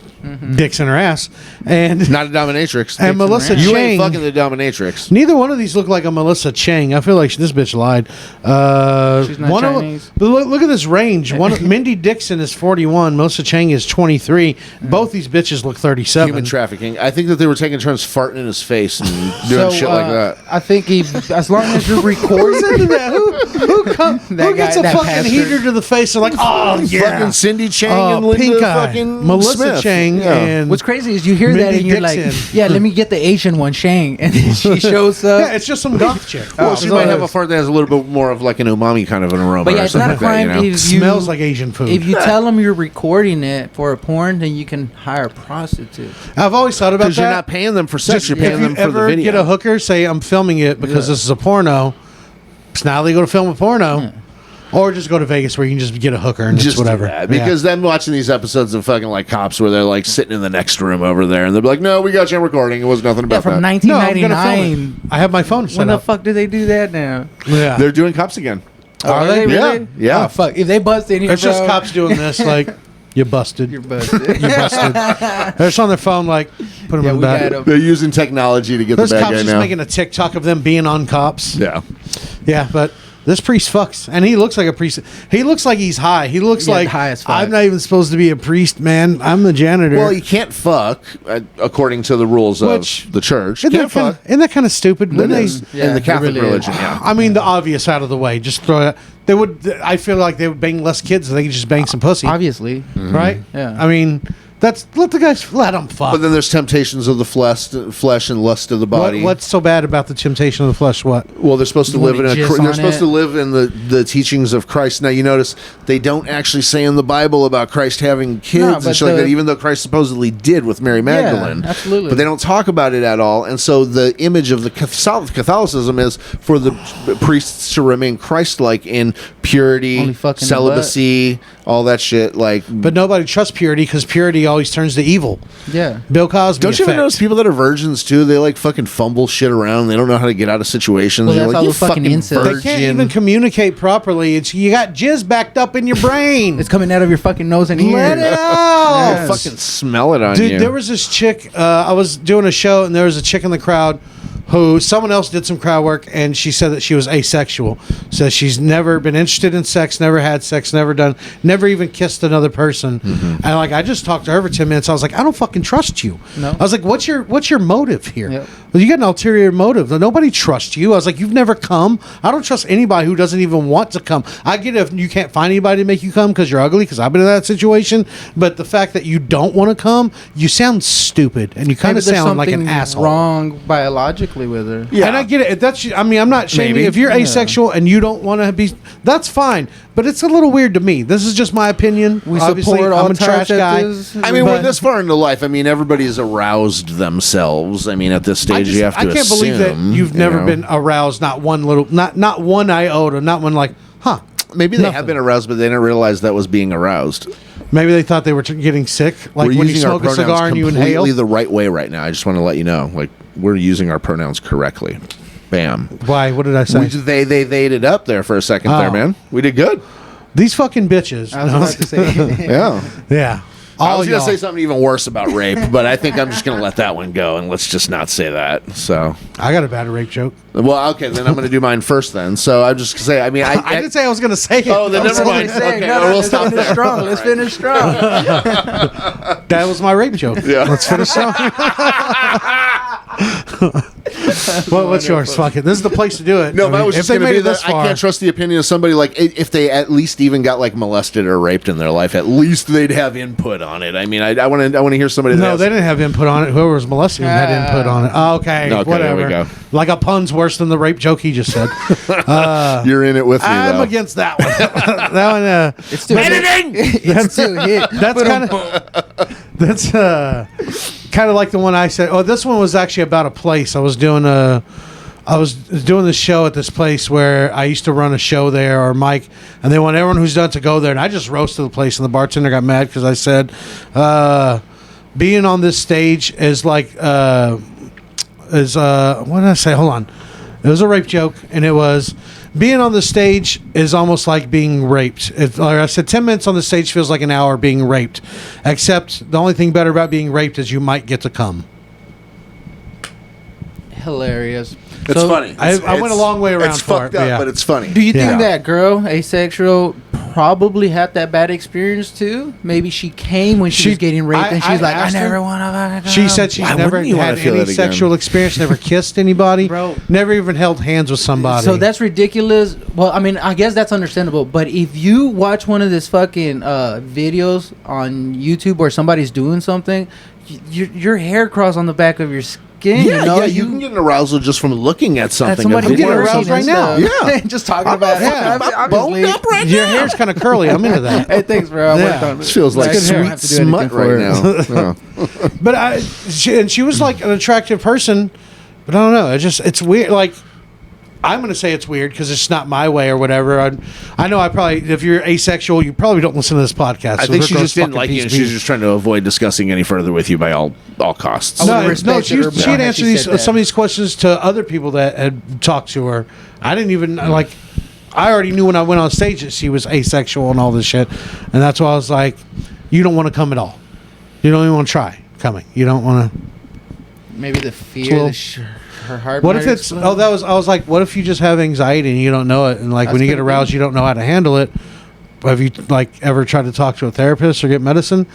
dicks in her ass, and Not a dominatrix. and Melissa You Chang. ain't fucking the dominatrix. Neither one of these look like a Melissa Chang. I feel like this bitch lied. She's not One Chinese. but look at this range. Mindy Dixon is 41. Melissa Chang is 23. Both these bitches look 37. Human trafficking. I think that they were taking turns farting in his face and doing shit like that. I think as long as you're recording, Who's into that? Who gets a fucking heater to the face? They're like, oh yeah, Fucking Cindy Chang and Linda Pink Eye, fucking Melissa Smith. Chang, Yeah. and what's crazy is you hear that Mindy and you're Dixon. like, yeah, let me get the Asian one, Shang, and then she shows up. yeah, it's just some goth chick. Well, she might have a fart that has a little bit more of like an umami kind of an aroma. But yeah, or it's not a something like crime that, you know? if you Smells like Asian food. If you tell them you're recording it for a porn, then you can hire a prostitute. I've always thought about Because that. you're not paying them for sex, you're if paying you them for the ever video. get a hooker, say I'm filming it because this is a porno. It's now legal to film a porno, or just go to Vegas where you can just get a hooker and just just whatever. do that. Because then watching these episodes of fucking like Cops where they're like sitting in the next room over there and they'll be like, no, we got you on recording. It was nothing Yeah, about from that. No, I'm gonna 1999. film it. I have my phone set When the up. fuck do they do that now? Yeah, They're doing Cops again. Are they? really? Yeah. Oh, fuck. If they bust in here, it's just bro, cops doing this. Like you busted. You're busted. You busted. They're just on their phone, like put them Yeah, in we the back. got 'em. They're using technology to get There's the bad cops guy just now. making a TikTok of them being on cops. Yeah. Yeah, but this priest fucks, and he looks like a priest. He looks like he's high. He looks Yeah, like high as fuck. I'm not even supposed to be a priest, man. I'm the janitor. Well, you can't fuck according to the rules Which- of the church. isn't Can't that fuck. kind of stupid? It Wouldn't they? is. Yeah, in the it Catholic really is. religion, yeah. I mean, the obvious out of the way. Just throw it. They would. I feel like they would bang less kids. If they could just bang some pussy, Obviously. right? Yeah. I mean, let the guys let them fuck. But then there's temptations of the flesh and lust of the body. What's so bad about the temptation of the flesh? What? Well, they're supposed to You live in wanna a. jizz They're on supposed it? to live in the teachings of Christ. Now you notice they don't actually say in the Bible about Christ having kids No, and but shit like the- that. Even though Christ supposedly did with Mary Magdalene, absolutely. But they don't talk about it at all. And so the image of the Catholicism is for the priests to remain Christ-like in purity, Only fucking celibacy, all that shit. Like, But nobody trusts purity because purity always turns to evil. Yeah. Bill Cosby. don't you ever effect. notice people that are virgins too? They like fucking fumble shit around. They don't know how to get out of situations. Well, You're that's like, all you the fucking incels. They can't even communicate properly. It's you got jizz backed up in your brain. It's coming out of your fucking nose and ears. Let it out. I'll fucking smell it on Dude, you. there was this chick. I was doing a show, and there was a chick in the crowd who someone else did some crowd work, and she said that she was asexual. So she's never been interested in sex, never had sex, never even kissed another person. And like, I just talked to her for 10 minutes. I was like, I don't fucking trust you. No. I was like, what's your motive here? Yep. Well, you got an ulterior motive. Nobody trusts you. I was like, you've never come. I don't trust anybody who doesn't even want to come. I get if you can't find anybody to make you come because you're ugly, because I've been in that situation. But the fact that you don't want to come, you sound stupid, and you kind Maybe of there's sound like an something asshole. wrong biologically with her. Yeah. And I get it. That's. I mean, I'm not shaming. Maybe. If you're Yeah. asexual and you don't want to be, that's fine. But it's a little weird to me. This is just my opinion. We Obviously, support all I'm a trash guy. trifectas. I mean, we're But- this far into life. I mean, everybody's aroused themselves. I mean, at this stage, you have to I can't believe that assume, you've you never know. been aroused. Not one iota. Not one like, huh? Maybe they nothing. have been aroused, but they didn't realize that was being aroused. Maybe they thought they were getting sick. Like we're when you using our smoke a pronouns cigar and you inhale. completely the right way right now. I just want to let you know, like, we're using our pronouns correctly. Bam. Why? What did I say? They ate it up there for a second there, Oh. man. We did good. These fucking bitches. I was about to say. Yeah. Yeah. I was y'all. going to say something even worse about rape, but I think I'm just going to let that one go and let's just not say that. So, I got a bad rape joke. well, okay, then I'm going to do mine first then. So I'm just going to say, I mean, I didn't say I was going to say it. Oh, then never mind. Say, Okay, no, well, we'll let's stop finish there. strong. Let's finish strong. That was my rape joke. Yeah. Let's finish strong. What's yours? Fuck it. This is the place to do it. No, I but I mean, was if just they going to made be it this that I far, can't trust the opinion of somebody like if they at least even got like molested or raped in their life. At least they'd have input on it. I mean, I want to hear somebody. That No, has- they didn't have input on it. Whoever was molesting them had input on it. Oh, okay, Okay, whatever. there we go. Like a pun's worse than the rape joke he just said. You're in it with me. I'm though. against that one. that one. It's still It's still hit. That's kind of that's kind of like the one I said. Oh, this one was actually about a place. I was doing this show at this place where I used to run a show there, or Mike, and they want everyone who's done to go there. And I just roasted the place, and the bartender got mad because I said, being on this stage is like, what did I say? Hold on. It was a rape joke, and it was being on the stage is almost like being raped. Like I said, 10 minutes on the stage feels like an hour being raped. Except the only thing better about being raped is you might get to come. Hilarious. It's funny. I went a long way around It's for fucked it, up, yeah. but it's funny. Do you think Yeah. that girl, asexual, probably had that bad experience too? Maybe she came when she was getting raped, and she's like, I asked never her. want to. She said she's Why never wouldn't you had wanna feel any that again? sexual experience, never kissed anybody, Bro. never even held hands with somebody. So that's ridiculous. Well, I mean, I guess that's understandable. But if you watch one of these fucking videos on YouTube where somebody's doing something, your hair crawls on the back of your skin. Yeah, you know, yeah, you can get an arousal just from looking at something. somebody a video getting or aroused something. right now. Yeah. just talking about it. yeah, I'm boned up right Your now. hair's kind of curly. I'm into that. Hey, thanks, bro. I Yeah. worked on it. This feels like Good hair. I don't sweet have to do anything smut for right it. now. Yeah. But she was like an attractive person, but I don't know. It's weird. Like, I'm going to say it's weird because it's not my way or whatever. I know I probably, if you're asexual, you probably don't listen to this podcast. I so think her she girl's just didn't fucking like you, piece and of she's meat. just trying to avoid discussing any further with you by all costs. I would've No, respected she her more had had answered she said that. some of these questions to other people that had talked to her. I didn't even like. I already knew when I went on stage that she was asexual and all this shit, and that's why I was like, "You don't want to come at all. You don't even want to try coming. You don't want to." Maybe the fear, Well, her heart. What might if it's? explode. Oh, I was like, what if you just have anxiety and you don't know it, and like That's when you get kinda aroused, cool. you don't know how to handle it. Have you like ever tried to talk to a therapist or get medicine?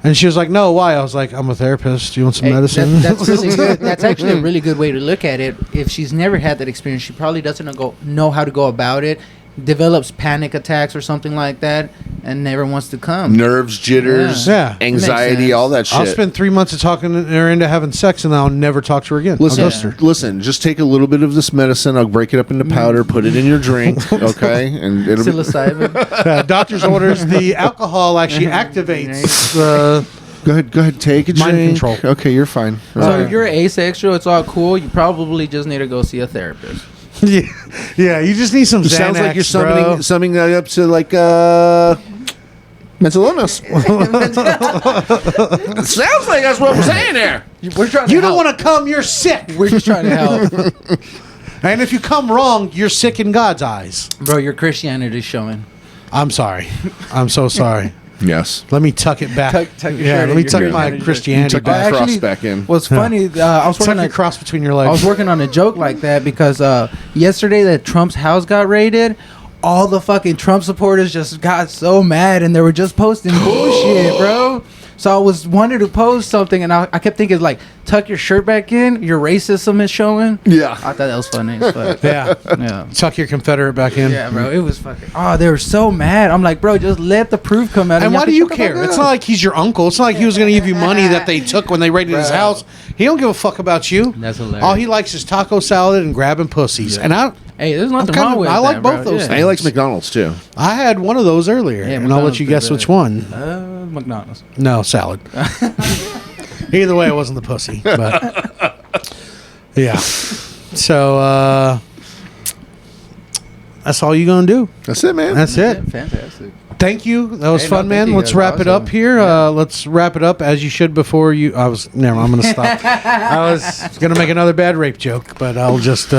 And she was like, "No, why?" I was like, "I'm a therapist. Do you want some Hey, medicine?" that's really good. That's actually a really good way to look at it. If she's never had that experience, she probably doesn't know how to go about it. Develops panic attacks or something like that, and never wants to come. Nerves, jitters, Yeah. anxiety, Makes sense. all that shit. I'll spend 3 months of talking her into having sex, and then I'll never talk to her again. Listen, I'll ghost her. listen. Just take a little bit of this medicine. I'll break it up into powder, put it in your drink, okay? And it'll be Psilocybin. Doctor's orders. The alcohol actually activates the. Go ahead. Take a Mind drink. control. Okay, you're fine. So if you're asexual, it's all cool. You probably just need to go see a therapist. Yeah, you just need some It sounds like Xanax, you're bro. summing that up to like mental illness. It sounds like that's what we're saying there. We're trying to You don't help. want to come, you're sick. We're just trying to help. And if you come wrong, you're sick in God's eyes. Bro, your Christianity's showing. I'm sorry. I'm so sorry. Yes. Let me tuck it back. Tuck your yeah, shirt let in me your tuck shirt. my Yeah. Christianity Tuck back. that cross Actually, back in. What's funny, I was Tuck working your on cross between your I was legs. working on a joke like that because yesterday that Trump's house got raided. All the fucking Trump supporters just got so mad and they were just posting bullshit, bro. So I was wanting to post something and I kept thinking like, tuck your shirt back in. Your racism is showing. Yeah. I thought that was funny as fuck. Yeah. Yeah. Tuck your Confederate back in. Yeah, bro. It was fucking. Oh, they were so mad. I'm like, bro, just let the proof come out. And y'all why can do you shut the fuck care? It's up. not like he's your uncle. It's not like he was going to give you money that they took when they raided his Bro. house. He don't give a fuck about you. That's hilarious. All he likes is taco salad and grabbing pussies. Yeah. And Hey, there's nothing kinda- wrong with I that, like bro. both those And he likes McDonald's too. I had one of those earlier, Yeah, and I'll let McDonald's you pretty guess which good. one. McDonald's. No, salad. Either way, it wasn't the pussy. But yeah. So that's all you gonna do. That's it, man. That's it. Fantastic. Thank you. That was Hey, no, fun, thank man. you Let's guys. wrap it up Awesome. here. Yeah. Let's wrap it up as you should before you. I'm gonna stop. I was gonna make another bad rape joke, but I'll just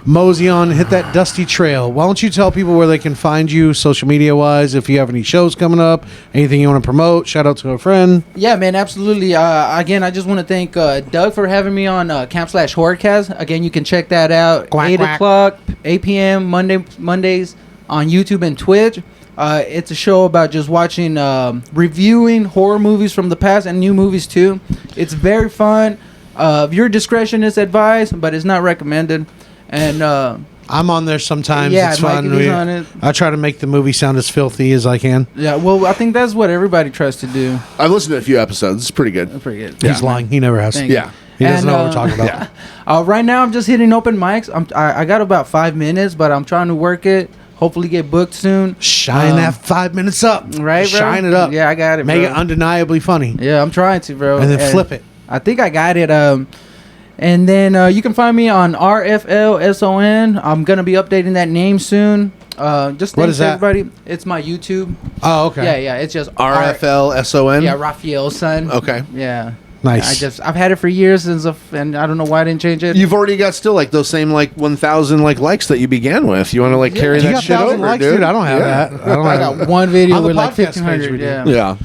mosey on, hit that dusty trail. Why don't you tell people where they can find you, social media wise? If you have any shows coming up, anything you want to promote, shout out to a friend. Yeah, man, absolutely. Again, I just want to thank Doug for having me on Camp/Horrorcast. Again, you can check that out Quack, 8 quack. o'clock, 8 p.m. Mondays on YouTube and Twitch. It's a show about just watching, reviewing horror movies from the past and new movies too. It's very fun. Your discretion is advised, but it's not recommended. And I'm on there sometimes. Yeah, it's Mikey fun. was on it. I try to make the movie sound as filthy as I can. yeah, well, I think that's what everybody tries to do. I've listened to a few episodes. It's pretty good. That's pretty good. He's lying. He never has. Thank you. Yeah. He doesn't And, know what we're talking about. Right now, I'm just hitting open mics. I got about 5 minutes, but I'm trying to work it. Hopefully, get booked soon. Shine that 5 minutes up. Right, bro? Shine it up. Yeah, I got it, Make bro. it undeniably funny. Yeah, I'm trying to, bro. And then flip it. I think I got it. And then you can find me on RFLSON. I'm gonna be updating that name soon. Just What thanks is that? everybody. It's my YouTube. Oh, okay. Yeah, it's just RFLSON. Yeah, Raphael's son. Okay. Yeah. Nice. I've had it for years and I don't know why I didn't change it. You've already got still like those same like 1,000 like likes that you began with. You want to like carry You that got shit 1,000 over, likes, dude? dude. I don't have Yeah. that. I don't I have got one video On the with like podcast page 1,500. we did. Yeah.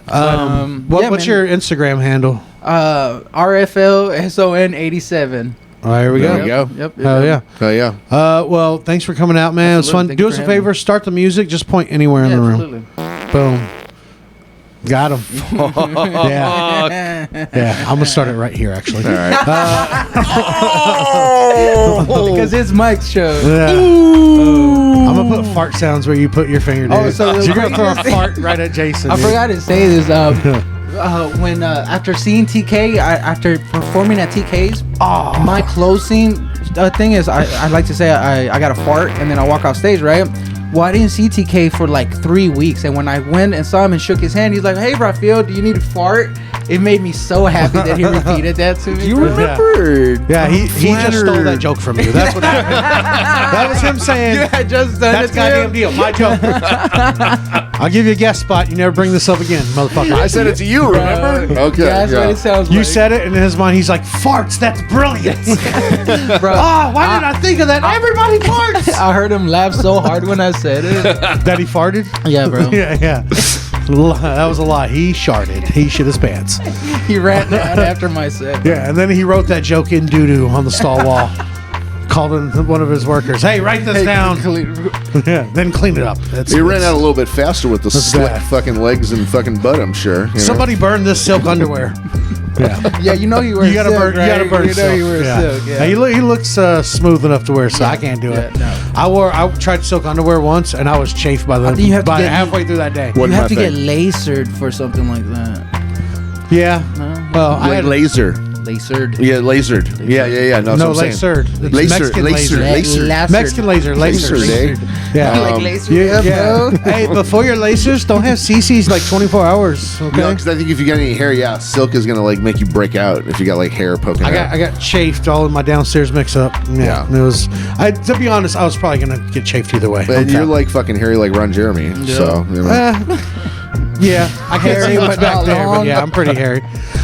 Yeah. What's your Instagram handle? RFLSON87. All right, here we There go. we go. Yep. Hell yeah. Oh yeah. Well, thanks for coming out, man. It was fun. Absolutely. Do Thank us you a for having favor. Start the music. Just point anywhere in Yeah, the room. absolutely. Boom. Got him. Yeah. Yeah. I'm gonna start it right here, actually. All right. Because it's Mike's show. Yeah. I'm gonna put fart sounds where you put your finger. Dude. Oh, so you're gonna throw a fart right at Jason. I dude. forgot to say this. When after seeing TK, after performing at TK's, my closing thing is I like to say I got a fart and then I walk off stage, right? Well, I didn't see TK for like 3 weeks, and when I went and saw him and shook his hand, he's like, "Hey, Rafael, do you need a fart?" It made me so happy that he repeated that to me. You bro. remembered? Yeah, he just stole that joke from you. That's what happened. That was him saying, You had just done "That's it to goddamn him. deal, my joke." I'll give you a guest spot. You never bring this up again, motherfucker. I said it to you. Remember? Okay. Yeah, that's what it sounds like. You said it, and in his mind, he's like, "Farts, that's brilliant." Bro, Why did I think of that? Everybody farts. I heard him laugh so hard when I said it. That he farted? Yeah, bro. Yeah. That was a lie. He sharted. He shit his pants. He ran out after my set. Yeah, and then he wrote that joke in doo-doo on the stall wall. Called in one of his workers. Hey, write this down. Yeah, then clean it up. He ran out a little bit faster with the slick bad. fucking legs and fucking butt. I'm sure. You know? Somebody burned this silk underwear. Yeah. Yeah, you know he wears You gotta silk, burn. right? You gotta burn You know silk. he wears yeah. silk. Yeah. Now, he looks smooth enough to wear, so I can't do it. no. I tried silk underwear once, and I was chafed by think you have to by get- halfway through that day. What- You have to my get thing. lasered for something like that. Yeah. Well, I Like had laser. Lasered. Yeah, lasered. Yeah. No, no that's what I'm saying. lasered. It's Laser, Mexican laser, laser. laser. Mexican laser. Lasered, Lasered. eh? Yeah. Like laser up, yeah. bro. Hey, before your lasers, don't have CCs like 24 hours. Okay. No, because I think if you got any hair, yeah, silk is gonna like make you break out if you got like hair poking out. I got chafed all in my downstairs mix up. Yeah. It was. To be honest, I was probably gonna get chafed either way. And you're like fucking hairy like Ron Jeremy. So, you know. Yeah, I can't Hairy, say what's but back not there, but long. yeah, I'm pretty hairy.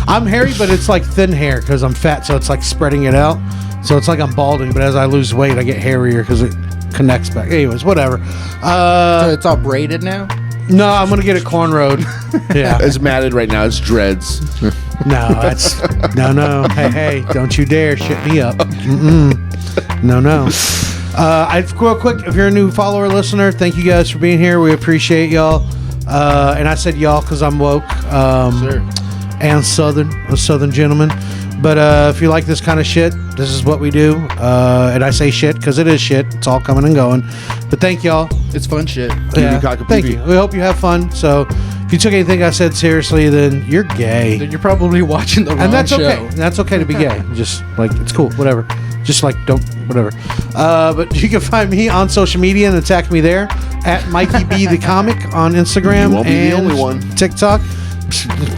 I'm hairy, but it's like thin hair because I'm fat, so it's like spreading it out. So it's like I'm balding, but as I lose weight, I get hairier because it connects back. Anyways, whatever. So it's all braided now? No, I'm gonna get it cornrowed. Yeah. It's matted right now. It's dreads. No, that's no. Hey, don't you dare shit me up. No. Real quick, if you're a new follower or listener, thank you guys for being here. We appreciate y'all. And I said y'all because I'm woke. Sure. And a southern gentleman. But if you like this kind of shit, this is what we do. And I say shit because it is shit. It's all coming and going. But thank y'all. It's fun shit. Thank you. We hope you have fun. So if you took anything I said seriously, then you're gay. You're probably watching the wrong And that's show. okay. That's okay to be gay. Just like it's cool. Whatever. Just like don't whatever. But you can find me on social media and attack me there at Mikey B the Comic on Instagram You won't be the and only one. TikTok.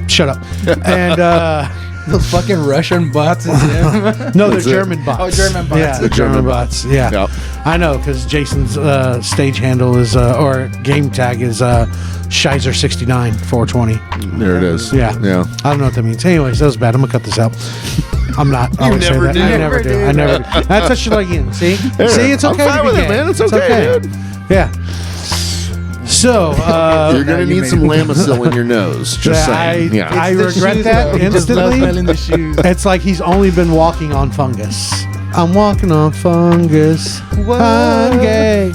Shut up. And Those fucking Russian bots is him. no, they're That's it. German bots. Oh, German bots. Yeah, The German German bots. Yeah, Yep. I know because Jason's stage handle is or game tag is Shizer69 420. There it is. Yeah. Yeah. I don't know what that means. Anyways, that was bad. I'm gonna cut this out. I'm not. I always say never that. do. I never do. I never do. That's what you like in. See? See, it's I'm okay fine to be with it, gay. man. It's okay, dude. Yeah. So, You're gonna need some Lamisil in your nose. Just saying. Yeah. I regret that He just loves instantly. smelling the shoes. It's like he's only been walking on fungus. I'm walking on fungus. What? I'm gay.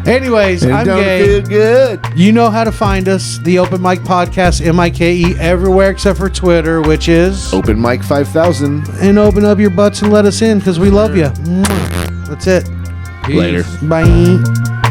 Anyways, And I'm don't gay. feel good. You know how to find us. The Open Mic Podcast, Mike, everywhere except for Twitter, which is. Open mic 5000. And open up your butts and let us in because we love you. That's it. Later. Bye.